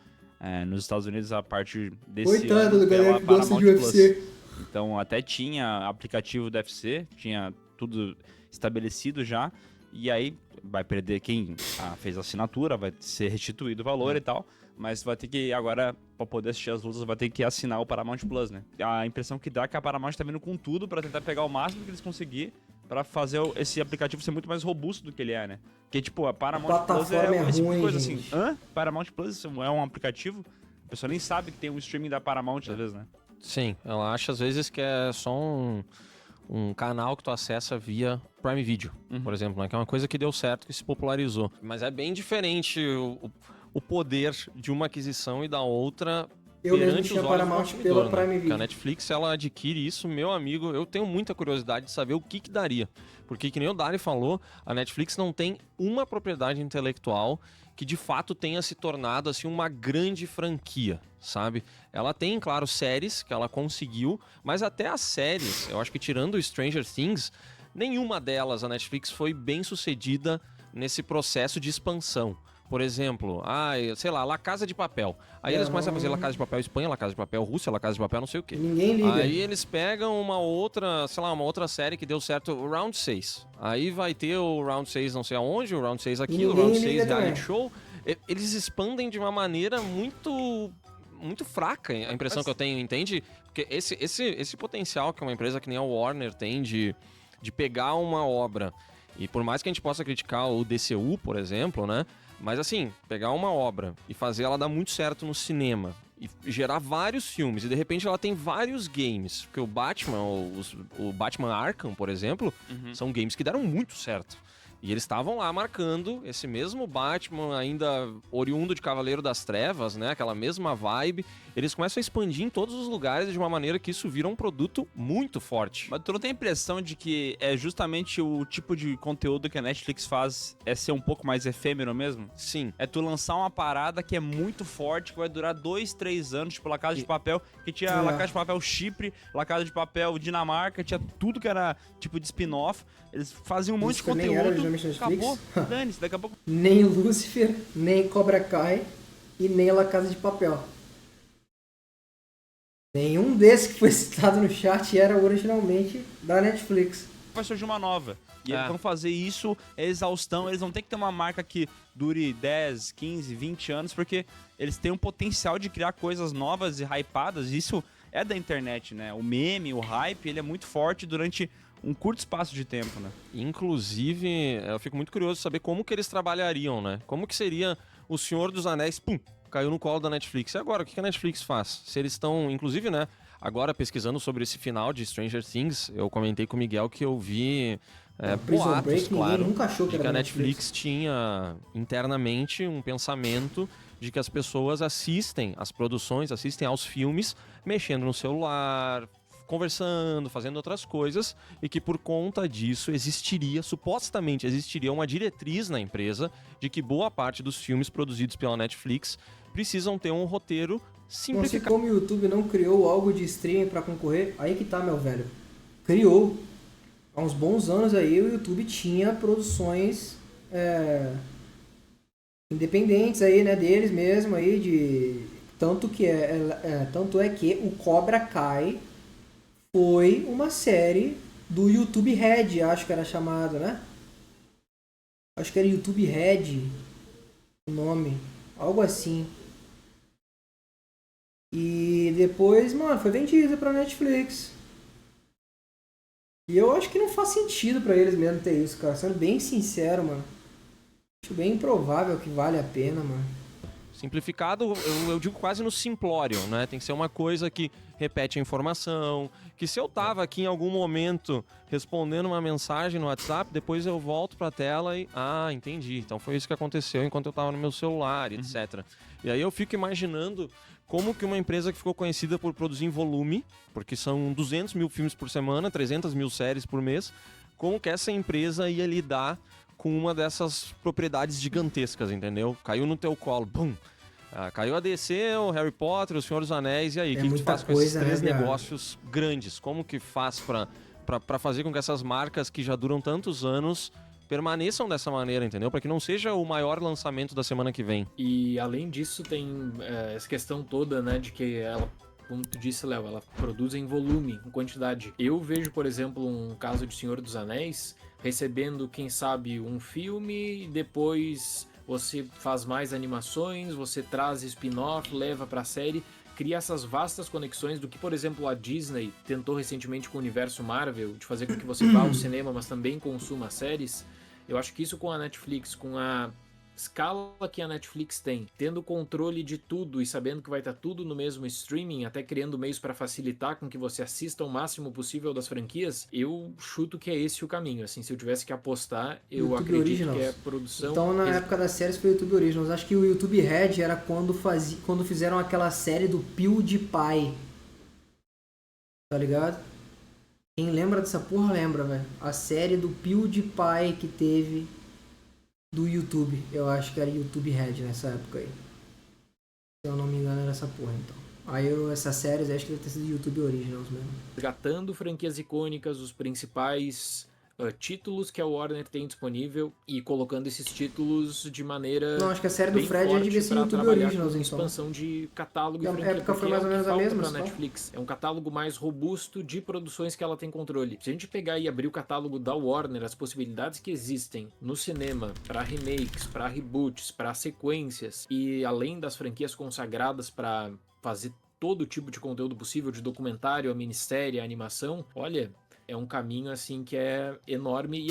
nos Estados Unidos a partir desse Coitado ano do galera pela que gosta Paramount de UFC. Plus. Então até tinha aplicativo do UFC, tinha tudo estabelecido já. E aí vai perder quem fez a assinatura, vai ser restituído o valor e tal. Mas vai ter que, agora, pra poder assistir as lutas, vai ter que assinar o Paramount Plus, né? A impressão que dá é que a Paramount tá vindo com tudo pra tentar pegar o máximo que eles conseguir pra fazer esse aplicativo ser muito mais robusto do que ele é, né? Porque, tipo, a Paramount Plus plataforma é esse tipo de ruim, coisa gente. assim. Paramount Plus é um aplicativo? A pessoa nem sabe que tem um streaming da Paramount, às vezes, né? Sim, ela acha às vezes que é só um canal que tu acessa via Prime Video, por exemplo, né? Que é uma coisa que deu certo, que se popularizou. Mas é bem diferente o poder de uma aquisição e da outra Eu mesmo perante tinha os olhos do Paramount consumidor, pela né? Prime Porque Video. a Netflix, ela adquire isso, meu amigo, eu tenho muita curiosidade de saber o que daria. Porque, que nem o Dari falou, a Netflix não tem uma propriedade intelectual que de fato tenha se tornado assim uma grande franquia, sabe? Ela tem, claro, séries que ela conseguiu, mas até as séries, eu acho que tirando o Stranger Things, nenhuma delas a Netflix foi bem sucedida nesse processo de expansão. Por exemplo, sei lá, La Casa de Papel. Aí eles começam a fazer La Casa de Papel Espanha, La Casa de Papel Rússia, La Casa de Papel não sei o quê. Ninguém liga. Aí eles pegam uma outra, sei lá, uma outra série que deu certo, o Round 6. Aí vai ter o Round 6 não sei aonde, o Round 6 aqui, o Ninguém Round liga 6 também. reality show. Eles expandem de uma maneira muito fraca, a impressão que eu tenho, entende? Porque esse potencial que uma empresa que nem a Warner tem de pegar uma obra, e por mais que a gente possa criticar o DCU, por exemplo, né? Mas assim, pegar uma obra e fazer ela dar muito certo no cinema e gerar vários filmes, e de repente ela tem vários games, porque o Batman, o Batman Arkham, por exemplo, são games que deram muito certo. E eles estavam lá marcando esse mesmo Batman, ainda oriundo de Cavaleiro das Trevas, né? Aquela mesma vibe. Eles começam a expandir em todos os lugares de uma maneira que isso vira um produto muito forte. Mas tu não tem a impressão de que é justamente o tipo de conteúdo que a Netflix faz é ser um pouco mais efêmero mesmo? Sim. É tu lançar uma parada que é muito forte, que vai durar 2, 3 anos, tipo La Casa de Papel, que tinha La Casa de Papel Chipre, La Casa de Papel Dinamarca, tinha tudo que era tipo de spin-off. Eles faziam um monte de Isso nem era conteúdo, originalmente acabou, Netflix. dane-se, daqui a pouco... Nem Lucifer, nem Cobra Kai e nem La Casa de Papel. Nenhum desses que foi citado no chat era originalmente da Netflix. vai surgir uma nova. E É. eles vão fazer isso, é exaustão, eles não tem que ter uma marca que dure 10, 15, 20 anos, porque eles têm um potencial de criar coisas novas e hypadas, isso é da internet, né? O meme, o hype, ele é muito forte durante um curto espaço de tempo, né? Inclusive, eu fico muito curioso de saber como que eles trabalhariam, né? Como que seria o Senhor dos Anéis, pum, caiu no colo da Netflix. E agora, o que a Netflix faz? Se eles estão, inclusive, né, agora pesquisando sobre esse final de Stranger Things, eu comentei com o Miguel que eu vi Prison boatos, Break, ninguém claro, nunca achou que de era que a da Netflix tinha internamente um pensamento de que as pessoas assistem às produções, assistem aos filmes, mexendo no celular, conversando, fazendo outras coisas, e que por conta disso supostamente existiria uma diretriz na empresa de que boa parte dos filmes produzidos pela Netflix precisam ter um roteiro Não sei simplificado. como o YouTube não criou algo de streaming pra concorrer. Aí que tá, meu velho. Criou. Há uns bons anos aí o YouTube tinha produções independentes aí, né, deles mesmo aí, de tanto é que o Cobra Kai foi uma série do YouTube Red, acho que era chamado, né? Acho que era YouTube Red o nome, algo assim. E depois, mano, foi vendida pra Netflix. E eu acho que não faz sentido pra eles mesmo ter isso, cara. Sendo bem sincero, mano. Acho bem improvável que vale a pena, mano. Simplificado, eu digo quase no simplório, né? Tem que ser uma coisa que repete a informação, que se eu tava aqui em algum momento respondendo uma mensagem no WhatsApp, depois eu volto pra tela e... Ah, entendi. Então foi isso que aconteceu enquanto eu tava no meu celular, etc. E aí eu fico imaginando como que uma empresa que ficou conhecida por produzir em volume, porque são 200 mil filmes por semana, 300 mil séries por mês, como que essa empresa ia lidar com uma dessas propriedades gigantescas, entendeu? Caiu no teu colo, bum! Caiu a DC, o Harry Potter, o Senhor dos Anéis, e aí? O que tu muita faz com esses coisa, três né, cara? negócios grandes? Como que faz pra fazer com que essas marcas que já duram tantos anos permaneçam dessa maneira, entendeu? Para que não seja o maior lançamento da semana que vem. E além disso tem essa questão toda, né, de que ela, como tu disse, Léo, ela produz em volume, em quantidade. Eu vejo, por exemplo, um caso de Senhor dos Anéis recebendo, quem sabe, um filme, depois você faz mais animações, você traz spin-off, leva pra série, cria essas vastas conexões do que, por exemplo, a Disney tentou recentemente com o universo Marvel, de fazer com que você vá ao cinema, mas também consuma séries. Eu acho que isso com a Netflix, com a escala que a Netflix tem, tendo controle de tudo e sabendo que vai estar tudo no mesmo streaming, até criando meios para facilitar com que você assista o máximo possível das franquias, eu chuto que é esse o caminho. Assim, se eu tivesse que apostar, eu YouTube acredito Originals. que é produção... Então, na época das séries foi o YouTube Originals. Acho que o YouTube Red era quando fizeram aquela série do PewDiePie. Tá ligado? Quem lembra dessa porra lembra, velho. A série do PewDiePie que teve do YouTube. Eu acho que era YouTube Red nessa época aí. Se eu não me engano era essa porra, então. Aí essas séries acho que deve ter sido YouTube Originals mesmo. Resgatando franquias icônicas, os principais títulos que a Warner tem disponível e colocando esses títulos de maneira Não, acho que a série do bem Fred forte devia ser pra YouTube trabalhar Originals, com então. expansão de catálogo e Na franquia, época foi porque mais ou é o menos que a falta mesma, pra só. Netflix. É um catálogo mais robusto de produções que ela tem controle. Se a gente pegar e abrir o catálogo da Warner, as possibilidades que existem no cinema para remakes, para reboots, para sequências e além das franquias consagradas para fazer todo tipo de conteúdo possível, de documentário, a minissérie, a animação, olha, é um caminho assim que é enorme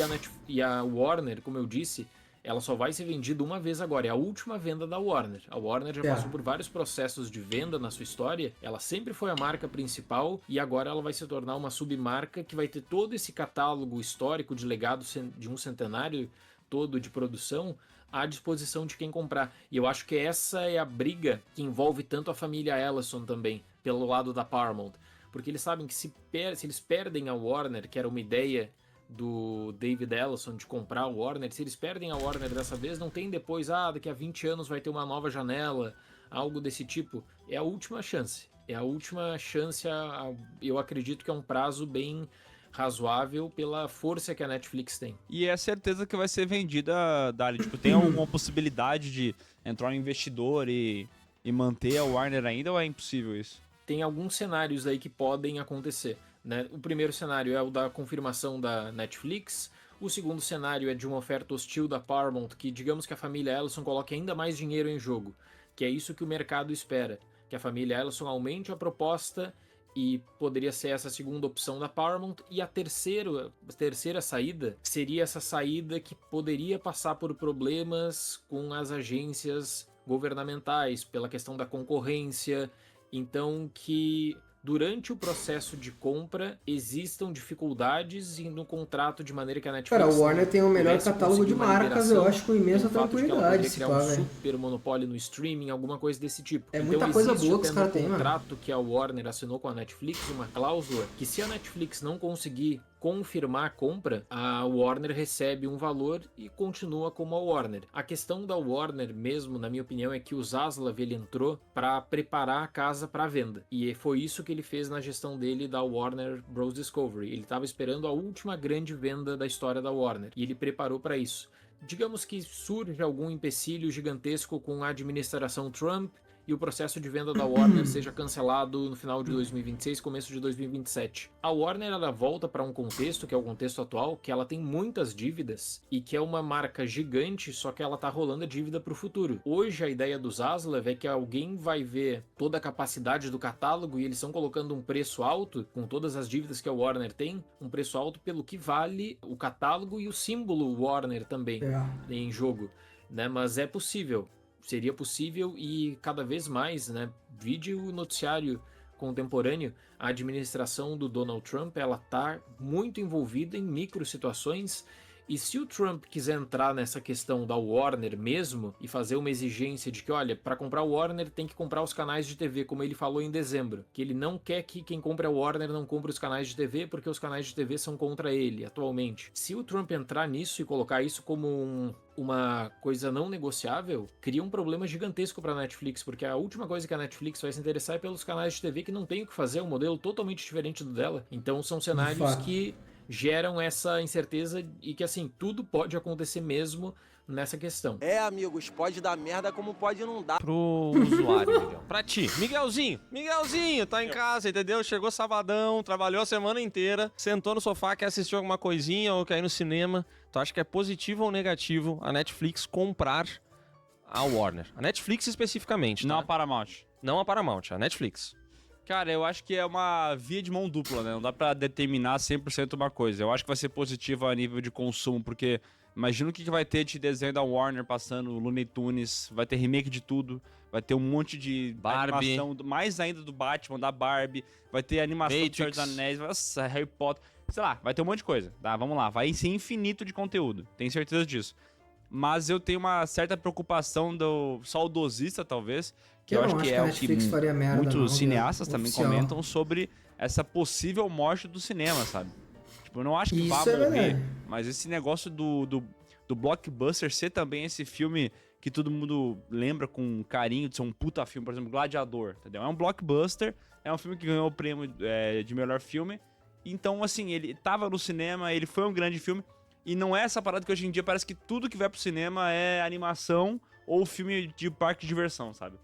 e a Warner, como eu disse, ela só vai ser vendida uma vez agora, é a última venda da Warner. A Warner já passou por vários processos de venda na sua história, ela sempre foi a marca principal e agora ela vai se tornar uma submarca que vai ter todo esse catálogo histórico de legado de um centenário todo de produção à disposição de quem comprar. E eu acho que essa é a briga que envolve tanto a família Ellison também, pelo lado da Paramount. Porque eles sabem que se eles perdem a Warner, que era uma ideia do David Ellison de comprar a Warner, se eles perdem a Warner dessa vez, não tem depois, daqui a 20 anos vai ter uma nova janela, algo desse tipo. É a última chance. É a última chance, eu acredito que é um prazo bem razoável pela força que a Netflix tem. E é certeza que vai ser vendida, Dali. Tipo, tem alguma possibilidade de entrar um investidor e manter a Warner ainda ou é impossível isso? Tem alguns cenários aí que podem acontecer, né? O primeiro cenário é o da confirmação da Netflix. O segundo cenário é de uma oferta hostil da Paramount, que digamos que a família Ellison coloque ainda mais dinheiro em jogo, que é isso que o mercado espera, que a família Ellison aumente a proposta e poderia ser essa segunda opção da Paramount. E a terceira saída seria essa saída que poderia passar por problemas com as agências governamentais, pela questão da concorrência. Então, que durante o processo de compra existam dificuldades no contrato de maneira que a Netflix... Cara, a Warner tem o melhor catálogo de marcas, eu acho, com imensa tranquilidade. Se criar um super monopólio no streaming, alguma coisa desse tipo. É muita coisa boa que os caras têm, mano. Existe um contrato que a Warner assinou com a Netflix, uma cláusula que se a Netflix não conseguir confirmar a compra, a Warner recebe um valor e continua como a Warner. A questão da Warner mesmo, na minha opinião, é que o Zaslav ele entrou para preparar a casa para venda. E foi isso que ele fez na gestão dele da Warner Bros. Discovery. Ele estava esperando a última grande venda da história da Warner e ele preparou para isso. Digamos que surge algum empecilho gigantesco com a administração Trump e o processo de venda da Warner seja cancelado no final de 2026, começo de 2027. A Warner ela volta para um contexto, que é o contexto atual, que ela tem muitas dívidas e que é uma marca gigante, só que ela tá rolando a dívida para o futuro. Hoje a ideia do Zaslav é que alguém vai ver toda a capacidade do catálogo e eles estão colocando um preço alto, com todas as dívidas que a Warner tem, um preço alto pelo que vale o catálogo e o símbolo Warner também em jogo, né? Mas é possível. seria possível e cada vez mais, né? Vide o noticiário contemporâneo, a administração do Donald Trump, ela tá muito envolvida em micro situações. E se o Trump quiser entrar nessa questão da Warner mesmo e fazer uma exigência de que, olha, para comprar o Warner tem que comprar os canais de TV, como ele falou em dezembro, que ele não quer que quem compre a Warner não compre os canais de TV porque os canais de TV são contra ele atualmente. Se o Trump entrar nisso e colocar isso como uma coisa não negociável, cria um problema gigantesco para a Netflix, porque a última coisa que a Netflix vai se interessar é pelos canais de TV que não tem o que fazer, é um modelo totalmente diferente do dela. Então são cenários que geram essa incerteza e que, assim, tudo pode acontecer mesmo nessa questão. É, amigos, pode dar merda como pode não dar. Pro usuário, Miguel. Pra ti. Miguelzinho, tá em casa, entendeu? Chegou sabadão, trabalhou a semana inteira, sentou no sofá, quer assistir alguma coisinha ou quer ir no cinema. Tu acha que é positivo ou negativo a Netflix comprar a Warner? A Netflix especificamente, tá? Não a Paramount. Não a Paramount, a Netflix. Cara, eu acho que é uma via de mão dupla, né? Não dá pra determinar 100% uma coisa. Eu acho que vai ser positivo a nível de consumo, porque imagina o que vai ter de desenho da Warner passando, Looney Tunes, vai ter remake de tudo, vai ter um monte de Barbie, animação, mais ainda do Batman, da Barbie, vai ter animação do Senhor dos Anéis, nossa, Harry Potter, sei lá, vai ter um monte de coisa, tá? Vamos lá, vai ser infinito de conteúdo, tenho certeza disso. Mas eu tenho uma certa preocupação do saudosista, talvez, que eu acho que é o que muitos cineastas também comentam sobre essa possível morte do cinema, sabe? Tipo, eu não acho que vá morrer, mas esse negócio do blockbuster ser também esse filme que todo mundo lembra com carinho de ser um puta filme, por exemplo, Gladiador, entendeu? É um blockbuster, é um filme que ganhou o prêmio de melhor filme, então, assim, ele tava no cinema, ele foi um grande filme, e não é essa parada que hoje em dia parece que tudo que vai pro cinema é animação ou filme de parque de diversão, sabe?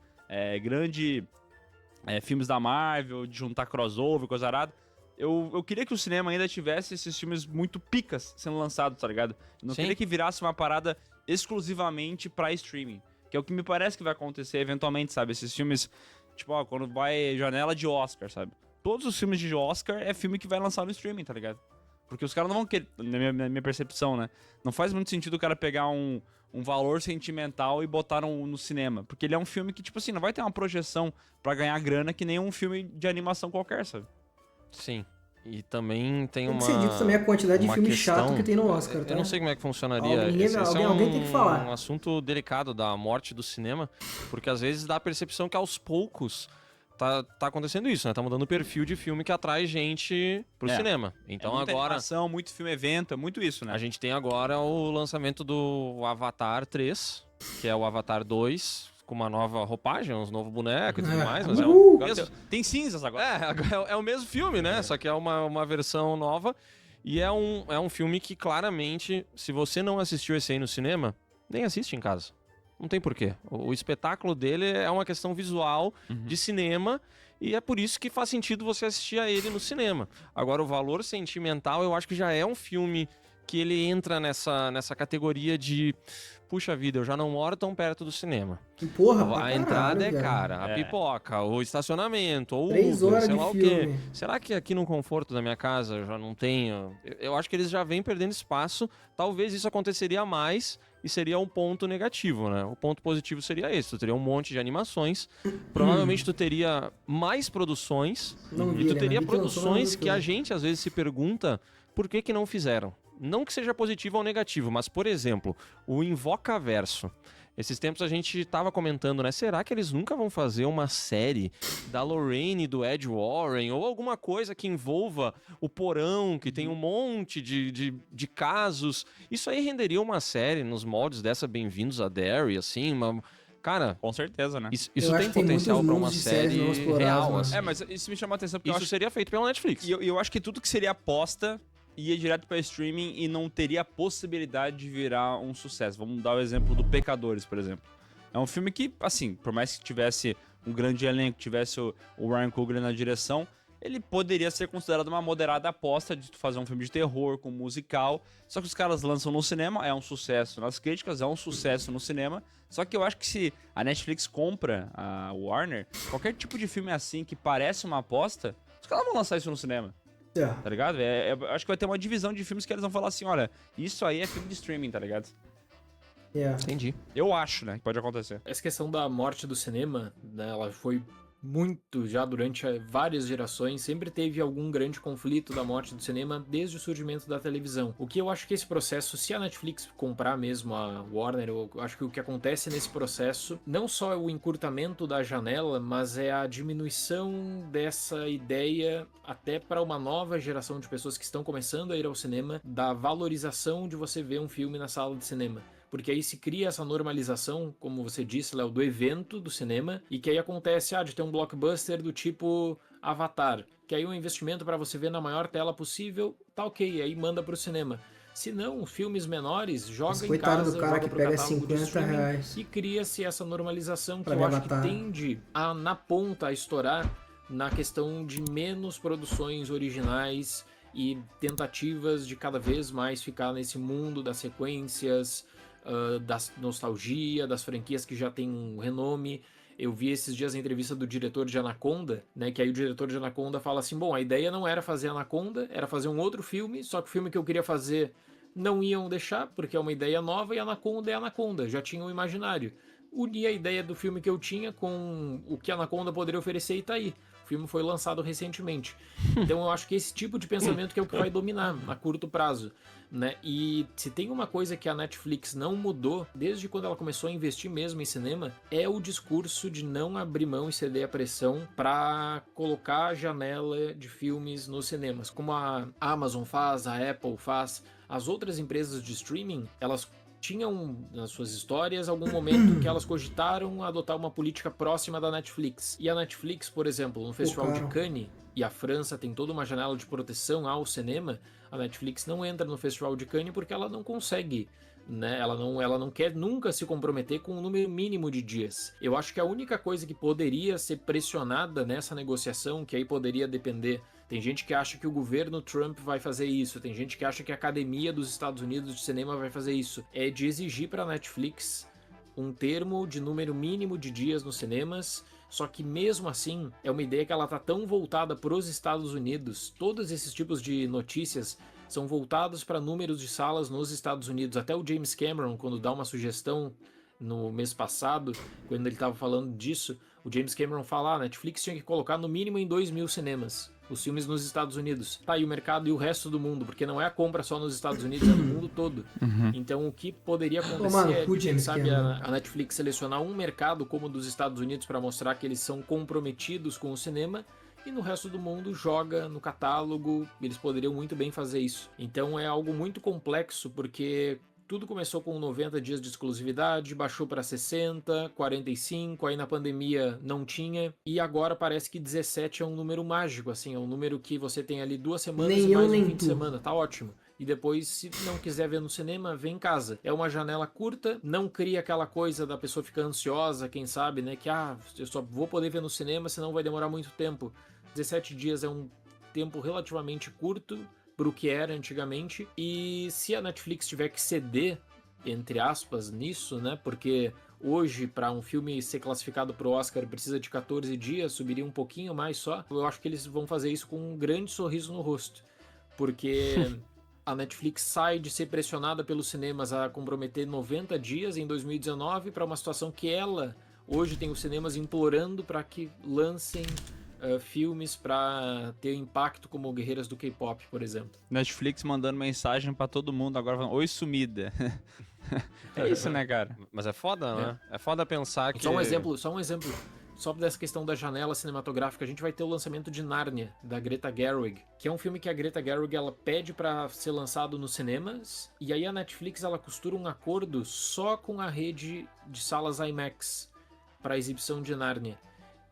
Filmes da Marvel, de juntar crossover, coisa arada. Eu queria que o cinema ainda tivesse esses filmes muito picas sendo lançados, tá ligado? Eu não queria que virasse uma parada exclusivamente pra streaming, que é o que me parece que vai acontecer eventualmente, sabe? Esses filmes, tipo, quando vai janela de Oscar, sabe? Todos os filmes de Oscar é filme que vai lançar no streaming, tá ligado? Porque os caras não vão querer, na minha percepção, né? Não faz muito sentido o cara pegar um valor sentimental e botar no cinema. Porque ele é um filme que, tipo assim, não vai ter uma projeção pra ganhar grana que nem um filme de animação qualquer, sabe? Sim. E também tem uma... Tem que ser dito também a quantidade de filme questão, chato que tem no Oscar, tá? Eu não sei como é que funcionaria. Alguém tem que falar. Um assunto delicado da morte do cinema, porque às vezes dá a percepção que aos poucos tá acontecendo isso, né? Tá mudando o perfil de filme que atrai gente pro cinema. Então muita agora... animação, muito filme evento, é muito isso, né? A gente tem agora o lançamento do Avatar 3, que é o Avatar 2, com uma nova roupagem, uns novos bonecos e tudo mais, mas tem cinzas agora. É o mesmo filme, né? Só que é uma versão nova. E é um filme que claramente, se você não assistiu esse aí no cinema, nem assiste em casa. Não tem porquê. O espetáculo dele é uma questão visual de cinema e é por isso que faz sentido você assistir a ele no cinema. Agora, o valor sentimental, eu acho que já é um filme que ele entra nessa categoria de... Puxa vida, eu já não moro tão perto do cinema. Que porra, a entrada é cara, a pipoca, o estacionamento, ou 3 horas sei lá o quê. Será que aqui no conforto da minha casa eu já não tenho? Eu acho que eles já vêm perdendo espaço. Talvez isso aconteceria mais e seria um ponto negativo, né? O ponto positivo seria esse. Tu teria um monte de animações. Provavelmente tu teria mais produções. E tu teria produções que a gente às vezes se pergunta por que não fizeram. Não que seja positivo ou negativo, mas, por exemplo, o Invocaverso. Esses tempos a gente tava comentando, né? Será que eles nunca vão fazer uma série da Lorraine e do Ed Warren? Ou alguma coisa que envolva o porão, que tem um monte de casos? Isso aí renderia uma série nos moldes dessa Bem-vindos a Derry, assim, Cara, com certeza, né? Isso tem potencial pra uma série real. Assim. Mas isso me chama a atenção porque isso seria feito pela Netflix. E eu acho que tudo que seria aposta ia direto pra streaming e não teria a possibilidade de virar um sucesso. Vamos dar o exemplo do Pecadores, por exemplo. É um filme que, assim, por mais que tivesse um grande elenco, tivesse o Ryan Coogler na direção, ele poderia ser considerado uma moderada aposta de fazer um filme de terror com musical. Só que os caras lançam no cinema, é um sucesso nas críticas, é um sucesso no cinema. Só que eu acho que se a Netflix compra a Warner, qualquer tipo de filme assim que parece uma aposta, os caras vão lançar isso no cinema. Tá ligado? Acho que vai ter uma divisão de filmes que eles vão falar assim, olha, isso aí é filme de streaming, tá ligado? Yeah. Entendi. Eu acho, né? Que pode acontecer. Essa questão da morte do cinema, né, ela foi muito já durante várias gerações, sempre teve algum grande conflito da morte do cinema desde o surgimento da televisão. O que eu acho que esse processo, se a Netflix comprar mesmo a Warner, eu acho que o que acontece nesse processo não só é o encurtamento da janela, mas é a diminuição dessa ideia até para uma nova geração de pessoas que estão começando a ir ao cinema, da valorização de você ver um filme na sala de cinema. Porque aí se cria essa normalização, como você disse, Léo, do evento do cinema, e que aí acontece, de ter um blockbuster do tipo Avatar, que aí é um investimento para você ver na maior tela possível, tá ok, aí manda pro cinema. Se não, filmes menores, joga em Coitado casa, do cara joga que pro pega catálogo de R$50 streaming, e cria-se essa normalização que pra eu ver acho Avatar. que tende a, na ponta, a estourar na questão de menos produções originais e tentativas de cada vez mais ficar nesse mundo das sequências, da nostalgia, das franquias que já tem um renome. Eu vi esses dias a entrevista do diretor de Anaconda, né? Que aí o diretor de Anaconda fala assim: bom, a ideia não era fazer Anaconda, era fazer um outro filme, só que o filme que eu queria fazer não iam deixar, porque é uma ideia nova e Anaconda é Anaconda, já tinha um imaginário. Uni a ideia do filme que eu tinha com o que Anaconda poderia oferecer e tá aí. O filme foi lançado recentemente. Então eu acho que esse tipo de pensamento que é o que vai dominar a curto prazo, né? E se tem uma coisa que a Netflix não mudou desde quando ela começou a investir mesmo em cinema, é o discurso de não abrir mão e ceder a pressão para colocar a janela de filmes nos cinemas, como a Amazon faz, a Apple faz. As outras empresas de streaming, elas tinham nas suas histórias algum momento que elas cogitaram adotar uma política próxima da Netflix. E a Netflix, por exemplo, no Festival de Cannes, e a França tem toda uma janela de proteção ao cinema, a Netflix não entra no Festival de Cannes porque ela não consegue, né? Ela não quer nunca se comprometer com um número mínimo de dias. Eu acho que a única coisa que poderia ser pressionada nessa negociação, que aí poderia depender. Tem gente que acha que o governo Trump vai fazer isso, tem gente que acha que a Academia dos Estados Unidos de Cinema vai fazer isso. É de exigir para a Netflix um termo de número mínimo de dias nos cinemas, só que mesmo assim é uma ideia que ela tá tão voltada para os Estados Unidos. Todos esses tipos de notícias são voltados para números de salas nos Estados Unidos. Até o James Cameron, quando dá uma sugestão no mês passado, quando ele estava falando disso, o James Cameron fala: a Netflix tinha que colocar no mínimo em 2.000 cinemas os filmes nos Estados Unidos. Tá aí o mercado e o resto do mundo, porque não é a compra só nos Estados Unidos, é no mundo todo. Então o que poderia acontecer é de, quem sabe, a Netflix selecionar um mercado como o dos Estados Unidos para mostrar que eles são comprometidos com o cinema, e no resto do mundo joga no catálogo. Eles poderiam muito bem fazer isso. Então é algo muito complexo, porque tudo começou com 90 dias de exclusividade, baixou para 60, 45, aí na pandemia não tinha, e agora parece que 17 é um número mágico, assim, é um número que você tem ali 2 semanas Nem e eu, mais um nem fim de tu. semana, tá ótimo. E depois, se não quiser ver no cinema, vem em casa. É uma janela curta, não cria aquela coisa da pessoa ficar ansiosa, quem sabe, né, que eu só vou poder ver no cinema, senão vai demorar muito tempo. 17 dias é um tempo relativamente curto pro que era antigamente, e se a Netflix tiver que ceder, entre aspas, nisso, né, porque hoje para um filme ser classificado pro Oscar precisa de 14 dias, subiria um pouquinho mais só, eu acho que eles vão fazer isso com um grande sorriso no rosto, porque a Netflix sai de ser pressionada pelos cinemas a comprometer 90 dias em 2019 para uma situação que ela hoje tem os cinemas implorando para que lancem filmes para ter impacto como Guerreiras do K-pop, por exemplo. Netflix mandando mensagem pra todo mundo agora falando: oi, sumida. É isso, né, cara? Mas é foda, né? É foda pensar que... Só um exemplo. Só dessa questão da janela cinematográfica, a gente vai ter o lançamento de Nárnia, da Greta Gerwig, que é um filme que a Greta Gerwig ela pede para ser lançado nos cinemas, e aí a Netflix ela costura um acordo só com a rede de salas IMAX para exibição de Nárnia.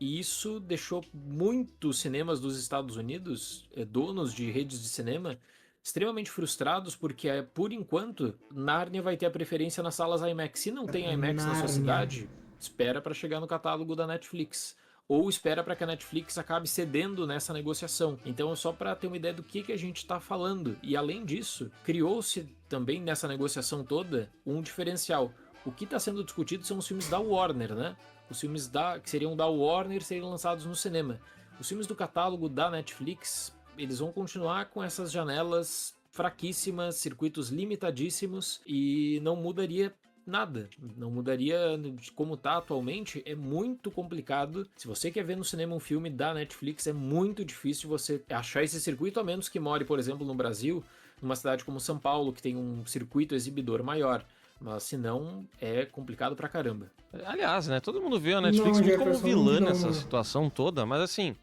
E isso deixou muitos cinemas dos Estados Unidos, donos de redes de cinema, extremamente frustrados, porque, por enquanto, Nárnia vai ter a preferência nas salas IMAX. Se não tem IMAX na sua cidade, espera para chegar no catálogo da Netflix. Ou espera para que a Netflix acabe cedendo nessa negociação. Então é só para ter uma ideia do que a gente está falando. E além disso, criou-se também nessa negociação toda um diferencial. O que está sendo discutido são os filmes da Warner, né? Os filmes que seriam da Warner seriam lançados no cinema. Os filmes do catálogo da Netflix, eles vão continuar com essas janelas fraquíssimas, circuitos limitadíssimos, e não mudaria nada. Não mudaria de como tá atualmente. É muito complicado. Se você quer ver no cinema um filme da Netflix, é muito difícil você achar esse circuito, a menos que more, por exemplo, no Brasil, numa cidade como São Paulo, que tem um circuito exibidor maior. Mas se não, é complicado pra caramba. Aliás, né? Todo mundo vê a Netflix muito como Jefferson, vilã não, nessa mano. situação toda, mas assim,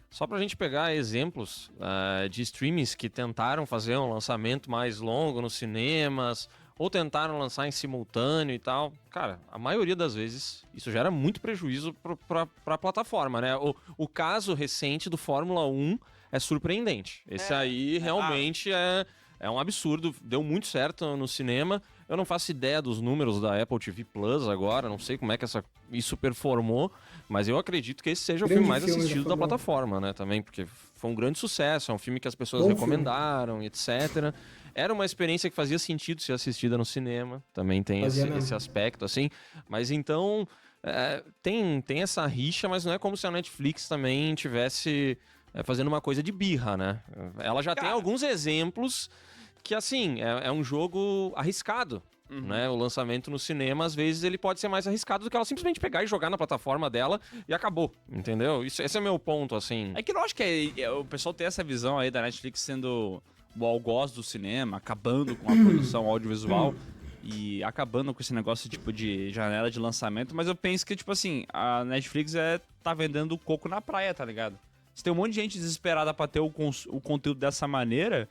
só pra gente pegar exemplos de streamings que tentaram fazer um lançamento mais longo nos cinemas, ou tentaram lançar em simultâneo e tal, cara, a maioria das vezes isso gera muito prejuízo pra plataforma, né? O caso recente do Fórmula 1 é surpreendente. Esse aí realmente é um absurdo, deu muito certo no cinema. Eu não faço ideia dos números da Apple TV Plus agora, não sei como é que isso performou, mas eu acredito que esse seja o Grande filme mais filme da assistido da Fórmula 1. plataforma, né, também, porque foi um grande sucesso, é um filme que as pessoas Bom recomendaram, etc. Era uma experiência que fazia sentido ser assistida no cinema, também tem Fazia mesmo. esse aspecto, assim, mas então tem essa rixa, mas não é como se a Netflix também tivesse fazendo uma coisa de birra, né? Ela já tem alguns exemplos que, assim, é um jogo arriscado, né? O lançamento no cinema, às vezes, ele pode ser mais arriscado do que ela simplesmente pegar e jogar na plataforma dela e acabou, entendeu? Esse é meu ponto, assim. É que eu acho que o pessoal tem essa visão aí da Netflix sendo o algoz do cinema, acabando com a produção audiovisual e acabando com esse negócio tipo de janela de lançamento, mas eu penso que, tipo assim, a Netflix tá vendendo coco na praia, tá ligado? Se tem um monte de gente desesperada pra ter o conteúdo dessa maneira,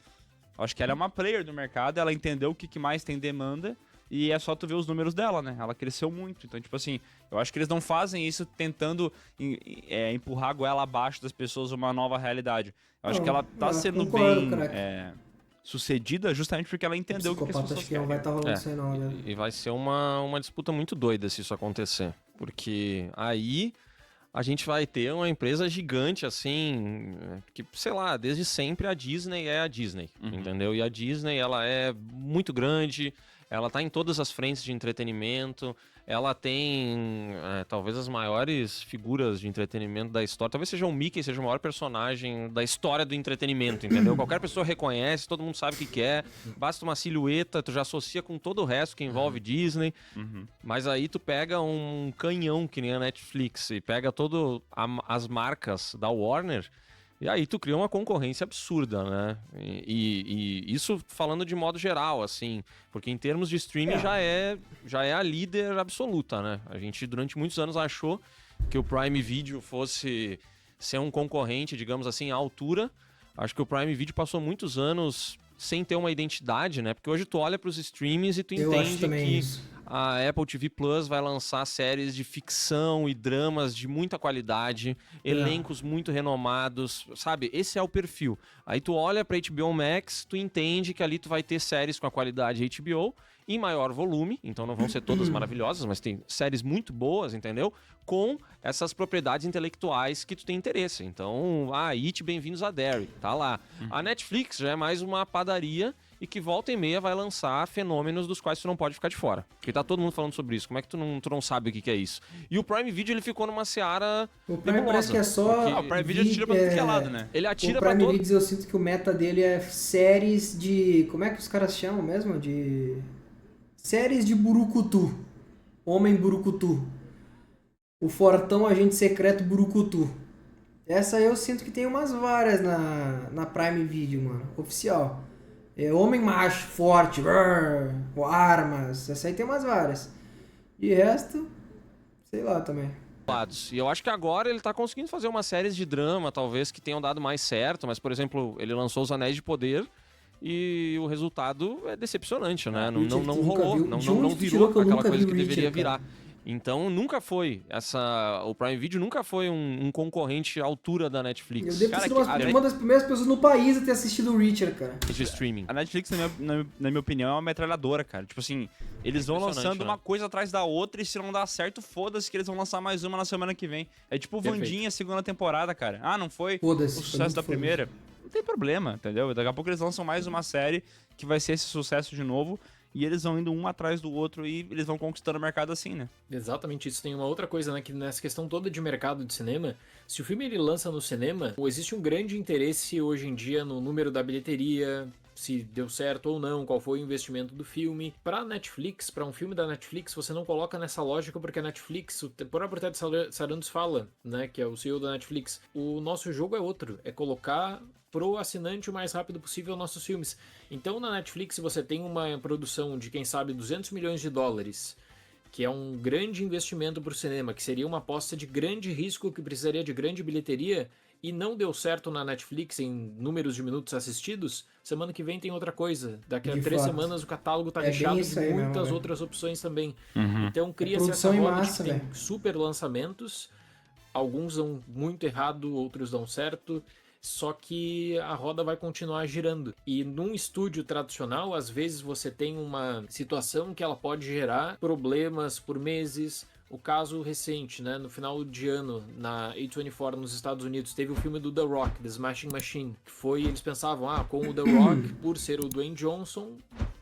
acho que ela é uma player do mercado, ela entendeu o que mais tem demanda e é só tu ver os números dela, né? Ela cresceu muito. Então, tipo assim, eu acho que eles não fazem isso tentando empurrar a goela abaixo das pessoas uma nova realidade. Eu acho Não, que ela tá eu sendo concordo, bem craque. sucedida justamente porque ela entendeu o que as Psicopata, pessoas acho que não querem. vai estar rolando isso aí não, né? E vai ser uma disputa muito doida se isso acontecer. Porque aí a gente vai ter uma empresa gigante, assim, que, sei lá, desde sempre a Disney é a Disney, entendeu? E a Disney, ela é muito grande, ela tá em todas as frentes de entretenimento, ela tem talvez as maiores figuras de entretenimento da história. Talvez seja o Mickey, seja o maior personagem da história do entretenimento, entendeu? Qualquer pessoa reconhece, todo mundo sabe o que é. Basta uma silhueta, tu já associa com todo o resto que envolve Disney. Mas aí tu pega um canhão que nem a Netflix e pega todas as marcas da Warner. E aí tu cria uma concorrência absurda, né? E isso falando de modo geral, assim, porque em termos de streaming já é a líder absoluta, né? A gente durante muitos anos achou que o Prime Video fosse ser um concorrente, digamos assim, à altura. Acho que o Prime Video passou muitos anos sem ter uma identidade, né? Porque hoje tu olha pros streamings e tu Eu acho entende também que isso. a Apple TV Plus vai lançar séries de ficção e dramas de muita qualidade, elencos muito renomados, sabe? Esse é o perfil. Aí tu olha pra HBO Max, tu entende que ali tu vai ter séries com a qualidade HBO em maior volume, então não vão ser todas maravilhosas, mas tem séries muito boas, entendeu? Com essas propriedades intelectuais que tu tem interesse. Então, It, Bem-vindos a Derry, tá lá. A Netflix já é mais uma padaria e que volta e meia vai lançar fenômenos dos quais tu não pode ficar de fora. Porque tá todo mundo falando sobre isso. Como é que tu não sabe o que é isso? E o Prime Video, ele ficou numa seara O Prime nebulosa, parece que é só... O Prime Video atira pra tudo que é lado, né? Ele O atira pra Prime todo... Video eu sinto que o meta dele é séries de... Como é que os caras chamam mesmo? De... Séries de Burucutu. Homem Burucutu. O Fortão Agente Secreto Burucutu. Essa eu sinto que tem umas várias na Prime Video, mano. Oficial. É homem macho, forte, com armas. Essa aí tem umas várias. De resto, sei lá também. lados. E eu acho que agora ele tá conseguindo fazer umas séries de drama, talvez, que tenham dado mais certo. Mas, por exemplo, ele lançou Os Anéis de Poder e o resultado é decepcionante, né? Não Richard, tu rolou, nunca viu? não De onde tu virou tirou que eu aquela nunca coisa vi que o deveria Richard, virar. cara? Então nunca foi o Prime Video nunca foi um concorrente à altura da Eu Netflix. devo ter Cara, sido que- uma das primeiras pessoas no país a ter assistido o Richard, cara. De streaming. A Netflix, na minha opinião, é uma metralhadora, cara. Tipo assim, eles vão Impressionante, lançando né? uma coisa atrás da outra e se não dá certo, foda-se que eles vão lançar mais uma na semana que vem. É tipo Perfeito. Wandinha, segunda temporada, cara. Ah, não foi Foda-se, o foi sucesso muito da foda-se. primeira? Não tem problema, entendeu? Daqui a pouco eles lançam mais uma série que vai ser esse sucesso de novo e eles vão indo um atrás do outro e eles vão conquistando o mercado assim, né? Exatamente isso. Tem uma outra coisa, né? Que nessa questão toda de mercado de cinema, se o filme ele lança no cinema, existe um grande interesse hoje em dia no número da bilheteria, se deu certo ou não, qual foi o investimento do filme. Pra Netflix, pra um filme da Netflix, você não coloca nessa lógica porque a Netflix, o próprio Ted Sarandos fala, né, que é o CEO da Netflix, o nosso jogo é outro, é colocar pro assinante o mais rápido possível nossos filmes. Então na Netflix você tem uma produção de, quem sabe, 200 milhões de dólares, que é um grande investimento pro cinema, que seria uma aposta de grande risco, que precisaria de grande bilheteria, e não deu certo na Netflix em números de minutos assistidos, semana que vem tem outra coisa. Daqui a De 3 fato. semanas o catálogo tá É bem recheado de isso aí mesmo, muitas velho. outras opções também. Uhum. Então cria-se produção essa em roda massa, de que tem velho. super lançamentos, alguns dão muito errado, outros dão certo, só que a roda vai continuar girando. E num estúdio tradicional, às vezes você tem uma situação que ela pode gerar problemas por meses. O caso recente, né, no final de ano, na A24 nos Estados Unidos, teve o filme do The Rock, The Smashing Machine, que foi, eles pensavam, com o The Rock, por ser o Dwayne Johnson,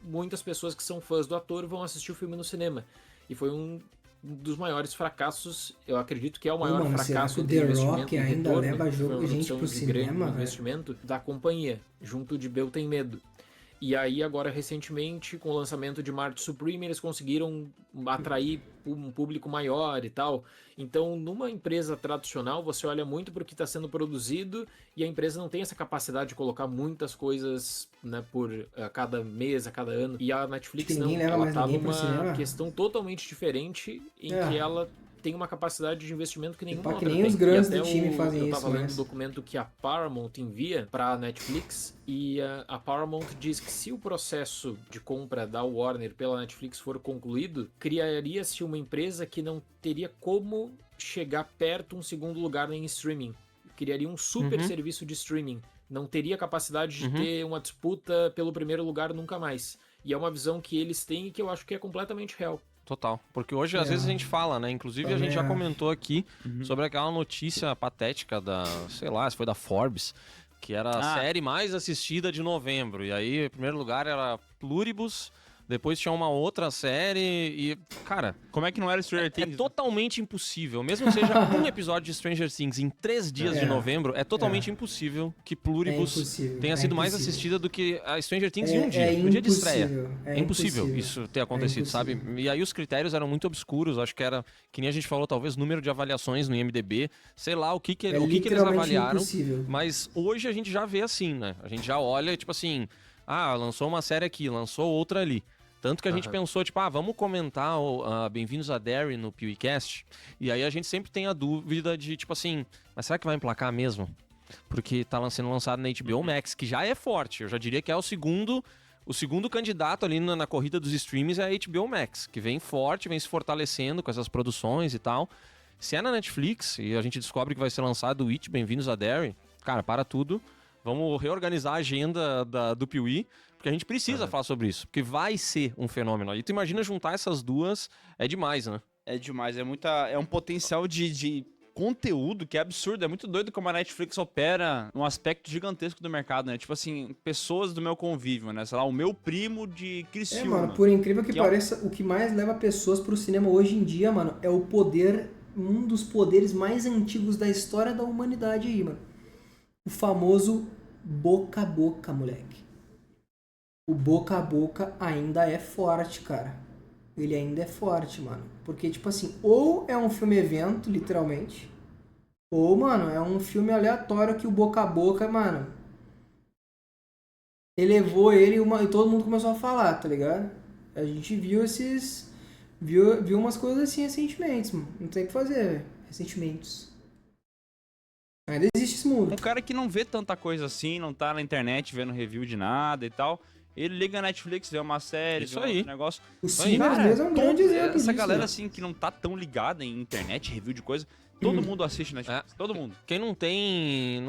muitas pessoas que são fãs do ator vão assistir o filme no cinema. E foi um dos maiores fracassos, eu acredito que é o maior mano, será fracasso que o entre The investimento Rock e ainda retorno, leva que foi uma gente produção pro de grande cinema, velho? investimento da companhia, junto de Bel Tem Medo. E aí agora recentemente, com o lançamento de Marty Supreme, eles conseguiram atrair um público maior e tal. Então, numa empresa tradicional, você olha muito para o que está sendo produzido e a empresa não tem essa capacidade de colocar muitas coisas, né, por a cada mês, a cada ano. E a Netflix Acho que não, ninguém leva ela mais tá ninguém pro numa cinema. questão totalmente diferente em É. que ela tem uma capacidade de investimento que nenhuma Pá, que outra nem tem. os grandes E até do time fazem eu isso, tava lendo mas- um documento que a Paramount envia para a Netflix e a Paramount diz que se o processo de compra da Warner pela Netflix for concluído, criaria-se uma empresa que não teria como chegar perto um segundo lugar em streaming. Criaria um super serviço de streaming. Não teria capacidade de ter uma disputa pelo primeiro lugar nunca mais. E é uma visão que eles têm e que eu acho que é completamente real. Total. Porque hoje, às vezes, a gente fala, né? Inclusive, a gente já Também comentou aqui sobre aquela notícia patética da, sei lá, se foi da Forbes, que era a série mais assistida de novembro. E aí, em primeiro lugar, era Pluribus, depois tinha uma outra série e, cara... Como é que não era Stranger É Things? totalmente impossível. Mesmo que seja um episódio de Stranger Things em 3 dias de novembro, é totalmente impossível que Pluribus impossível, tenha é sido mais impossível. assistida do que a Stranger Things em um dia, É no dia de impossível, estreia. é É impossível impossível. isso ter acontecido, sabe? impossível. E aí os critérios eram muito obscuros, acho que era, que nem a gente falou, talvez número de avaliações no IMDb, sei lá o que É eles literalmente avaliaram. impossível. Mas hoje a gente já vê assim, né? A gente já olha, tipo assim, lançou uma série aqui, lançou outra ali. Tanto que a gente pensou, tipo, vamos comentar o Bem-vindos a Derry no PewCast. E aí a gente sempre tem a dúvida de, tipo assim, mas será que vai emplacar mesmo? Porque tá sendo lançado na HBO Max, que já é forte. Eu já diria que é o segundo candidato ali na corrida dos streams é a HBO Max, que vem forte, vem se fortalecendo com essas produções e tal. Se é na Netflix e a gente descobre que vai ser lançado o It, Bem-vindos a Derry, cara, para tudo. Vamos reorganizar a agenda do Piuí, porque a gente precisa falar sobre isso, porque vai ser um fenômeno. E tu imagina juntar essas duas, é demais, né? É demais, é um potencial de conteúdo que é absurdo, é muito doido como a Netflix opera um aspecto gigantesco do mercado, né? Tipo assim, pessoas do meu convívio, né? Sei lá, o meu primo de Criciúma. Mano, por incrível que Que é um- pareça, o que mais leva pessoas pro cinema hoje em dia, mano, é o poder, um dos poderes mais antigos da história da humanidade aí, mano. O famoso boca a boca, moleque. O boca a boca ainda é forte, cara. Ele ainda é forte, mano. Porque, tipo assim, ou é um filme evento, literalmente, ou, mano, é um filme aleatório que o boca a boca, mano, elevou ele e todo mundo começou a falar, tá ligado? A gente viu viu umas coisas assim recentemente, mano. Não tem o que fazer, velho. Ressentimentos. Ainda existe esse mundo. Um cara que não vê tanta coisa assim, não tá na internet vendo review de nada e tal. Ele liga a Netflix, vê uma série, Isso vê um aí. outro negócio. O Aí, Sinners cara, mesmo é um grande exemplo Essa disso, galera né? assim que não tá tão ligada em internet, review de coisa, todo mundo assiste Netflix, todo mundo. Quem não tem...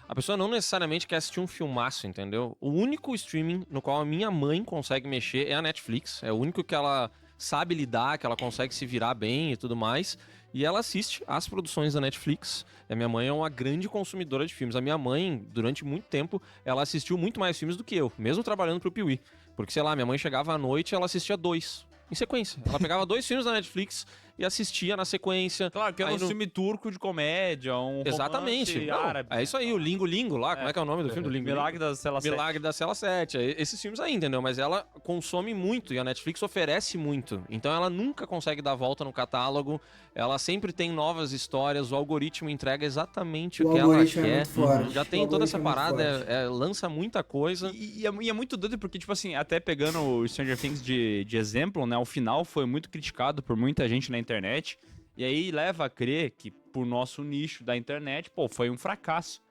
a pessoa não necessariamente quer assistir um filmaço, entendeu? O único streaming no qual a minha mãe consegue mexer é a Netflix. É o único que ela sabe lidar, que ela consegue se virar bem e tudo mais. E ela assiste as produções da Netflix. A minha mãe é uma grande consumidora de filmes. A minha mãe, durante muito tempo, ela assistiu muito mais filmes do que eu, mesmo trabalhando pro Piuí. Porque, sei lá, minha mãe chegava à noite e ela assistia 2 em sequência. Ela pegava 2 filmes da Netflix e assistia na sequência. Claro, que era Aí um no- filme turco de comédia, um Exatamente. romance Não, árabe. é isso aí, o Lingo Lingo lá. Como é que é o nome do filme do Lingo Lingo? Milagre da Cela 7. Milagre da Cela 7. Esses filmes aí, entendeu? Mas ela consome muito e a Netflix oferece muito. Então ela nunca consegue dar volta no catálogo. Ela sempre tem novas histórias. O algoritmo entrega exatamente o que ela algoritmo é quer. muito forte. Já O tem toda essa algoritmo é muito parada, forte. lança muita coisa. E é muito doido porque, tipo assim, até pegando o Stranger Things de exemplo, né? O final foi muito criticado por muita gente na internet. E aí leva a crer que, por nosso nicho da internet, pô, foi um fracasso.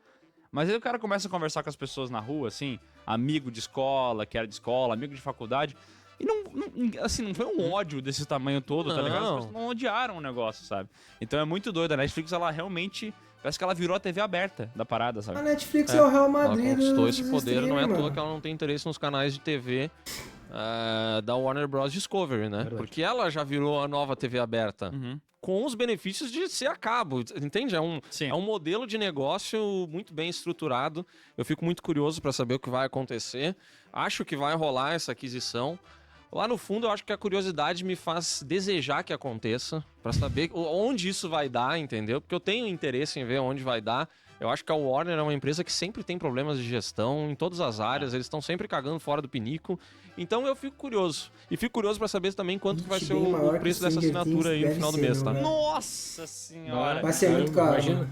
Mas aí o cara começa a conversar com as pessoas na rua, assim, amigo de escola, que era de escola, amigo de faculdade. E não foi um ódio desse tamanho todo, tá ligado? As Não. pessoas não odiaram o negócio, sabe? Então é muito doido. A Netflix, ela realmente... Parece que ela virou a TV aberta da parada, A sabe? Netflix é o Real Ela Madrid conquistou dos esse poder, não é à streaming, toa mano. que ela não tem interesse nos canais de TV da Warner Bros. Discovery, né? Verdade. Porque ela já virou a nova TV aberta. Uhum. Com os benefícios de ser a cabo, entende? Sim. É um modelo de negócio muito bem estruturado. Eu fico muito curioso para saber o que vai acontecer. Acho que vai rolar essa aquisição. Lá no fundo, eu acho que a curiosidade me faz desejar que aconteça, para saber onde isso vai dar, entendeu? Porque eu tenho interesse em ver onde vai dar. Eu acho que a Warner é uma empresa que sempre tem problemas de gestão em todas as áreas, eles estão sempre cagando fora do pinico. Então eu fico curioso. E fico curioso para saber também quanto que vai ser Bem maior o que preço dessa Stranger assinatura aí Things no final do deve mês, ser, tá? meu velho. Nossa senhora! Vai ser muito caro. Imagina.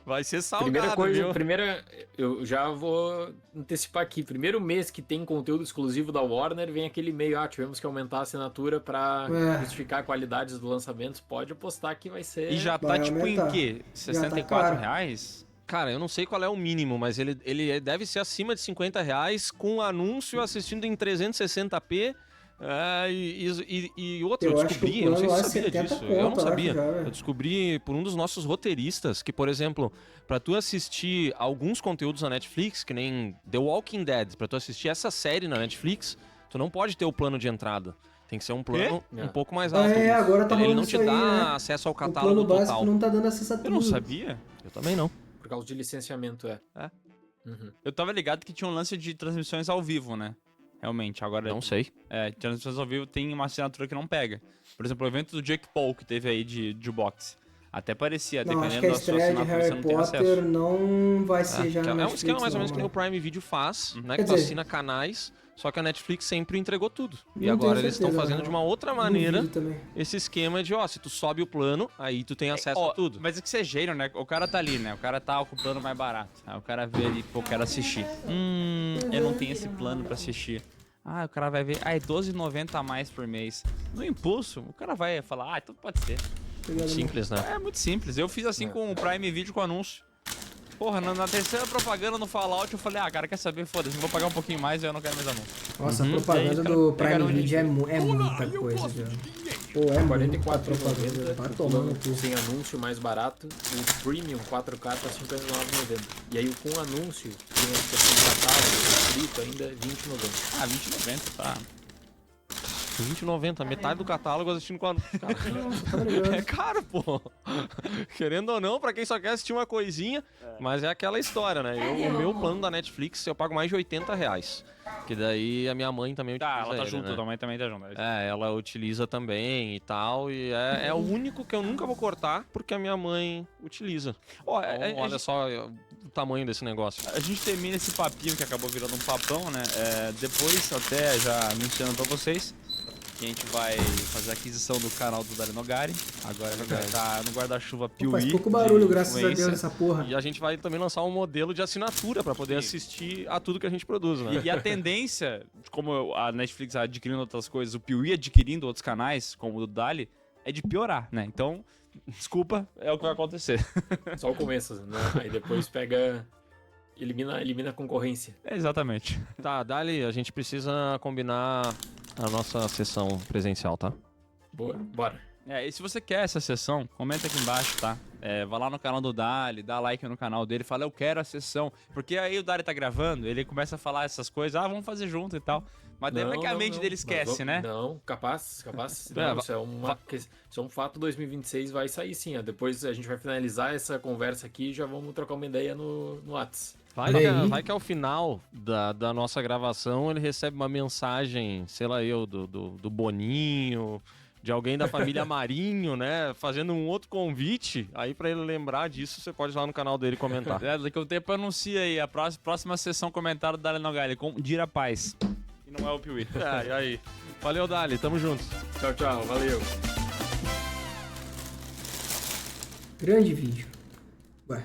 Vai ser salgado, Primeira coisa, viu? eu já vou antecipar aqui. Primeiro mês que tem conteúdo exclusivo da Warner, vem aquele e-mail, tivemos que aumentar a assinatura pra É. justificar qualidades do lançamento. Pode apostar que vai ser... E já tá Vai tipo aumentar. em quê? tá 64 caro. reais? Cara, eu não sei qual é o mínimo, mas ele deve ser acima de R$50 com anúncio assistindo em 360p. E outro, eu Eu acho que o descobri, eu não sei se plano você lá é sabia 70 disso. Eu não conto, eu sabia. acho já, velho. Eu descobri por um dos nossos roteiristas que, por exemplo, pra tu assistir alguns conteúdos na Netflix, que nem The Walking Dead, pra tu assistir essa série na Netflix, tu não pode ter o plano de entrada. Tem que ser um plano Quê? um pouco mais alto. Agora tá Ele rolando não te isso aí, dá né? acesso ao O catálogo plano básico total. não tá dando acesso a Eu não tudo. sabia. Eu também não. Por causa de licenciamento, É. Uhum. Eu tava ligado que tinha um lance de transmissões ao vivo, né? Realmente, agora... Não sei. Transmissões ao vivo tem uma assinatura que não pega. Por exemplo, o evento do Jake Paul que teve aí de boxe. Até parecia, Não, acho dependendo que a da sua estreia de assinatura, você Harry não tem Potter acesso. não vai ser já Que na é um Netflix, esquema mais ou não, menos que nem o mano. Prime Video faz, né? Quer Que tu dizer, assina canais, só que a Netflix sempre entregou tudo. E Não agora tenho eles estão certeza, fazendo não. de uma outra maneira Duvido também. esse esquema de, se tu sobe o plano, aí tu tem acesso a tudo. Mas é que você é gênio, né? O cara tá ali, né? O cara tá com o plano mais barato. Aí o cara vê ali, pô, quero assistir. Eu não tenho esse plano pra assistir. O cara vai ver, é R$12,90 a mais por mês. No impulso, o cara vai falar, então pode ser. Obrigado, Simples, né? É muito simples. Eu fiz assim com o Prime Video com anúncio. Porra, na terceira propaganda no Fallout eu falei, cara, quer saber? Foda-se, eu vou pagar um pouquinho mais e eu não quero mais anúncio. Nossa, Uhum. a propaganda E aí, do pegaram Prime o Video é muita coisa, velho. Pô, é muita propaganda. Vai tomando tudo. sem anúncio mais barato, o Premium 4K tá R$59,90. E aí com anúncio, tem a questão de catálogo, escrito ainda, R$20,90. R$20,90, tá. R$20,90, metade do catálogo assistindo com anúncio. Cara, Tá ligado? é caro, pô. Querendo ou não, pra quem só quer assistir uma coisinha, mas é aquela história, né? O meu plano da Netflix, eu pago mais de R$80. Que daí a minha mãe também utiliza Tá, ela tá ele, junto, né? tua mãe também tá junto. Ela utiliza também e tal, e é o único que eu nunca vou cortar, porque a minha mãe utiliza. Ó, Então, olha só o tamanho desse negócio. a gente termina esse papinho que acabou virando um papão, né? Depois, até já anunciando pra vocês, que a gente vai fazer a aquisição do canal do Dario Nogari. Agora vai estar no guarda-chuva Pô, Piuí. faz pouco barulho, de graças a Deus, influência. essa porra. E a gente vai também lançar um modelo de assinatura para poder Sim. assistir a tudo que a gente produz, né? E a tendência, como a Netflix adquirindo outras coisas, o Piuí adquirindo outros canais, como o do Dali, é de piorar, né? Então, desculpa, é o que vai acontecer. Só o começo, né? Aí depois pega... Elimina a concorrência. Exatamente. Tá, Dali, a gente precisa combinar a nossa sessão presencial, tá? Boa, bora. E se você quer essa sessão, comenta aqui embaixo, tá? Vai lá no canal do Dali, dá like no canal dele, fala eu quero a sessão. Porque aí o Dali tá gravando, ele começa a falar essas coisas, vamos fazer junto e tal. Mas daí não é que a mente dele esquece, né? Não, capaz. É, Não, isso é um fato 2026, vai sair sim. Depois a gente vai finalizar essa conversa aqui e já vamos trocar uma ideia no Whats. Vai que ao final da nossa gravação ele recebe uma mensagem, sei lá do Boninho, de alguém da família Marinho, né, fazendo um outro convite, aí pra ele lembrar disso, você pode ir lá no canal dele comentar. Daqui a um tempo anuncia aí a próxima sessão comentário do Dali Nogali com Dira Paz. E não é o Piuí. E aí? Valeu, Dali, tamo juntos. Tchau, tchau. Valeu. Grande vídeo. Ué.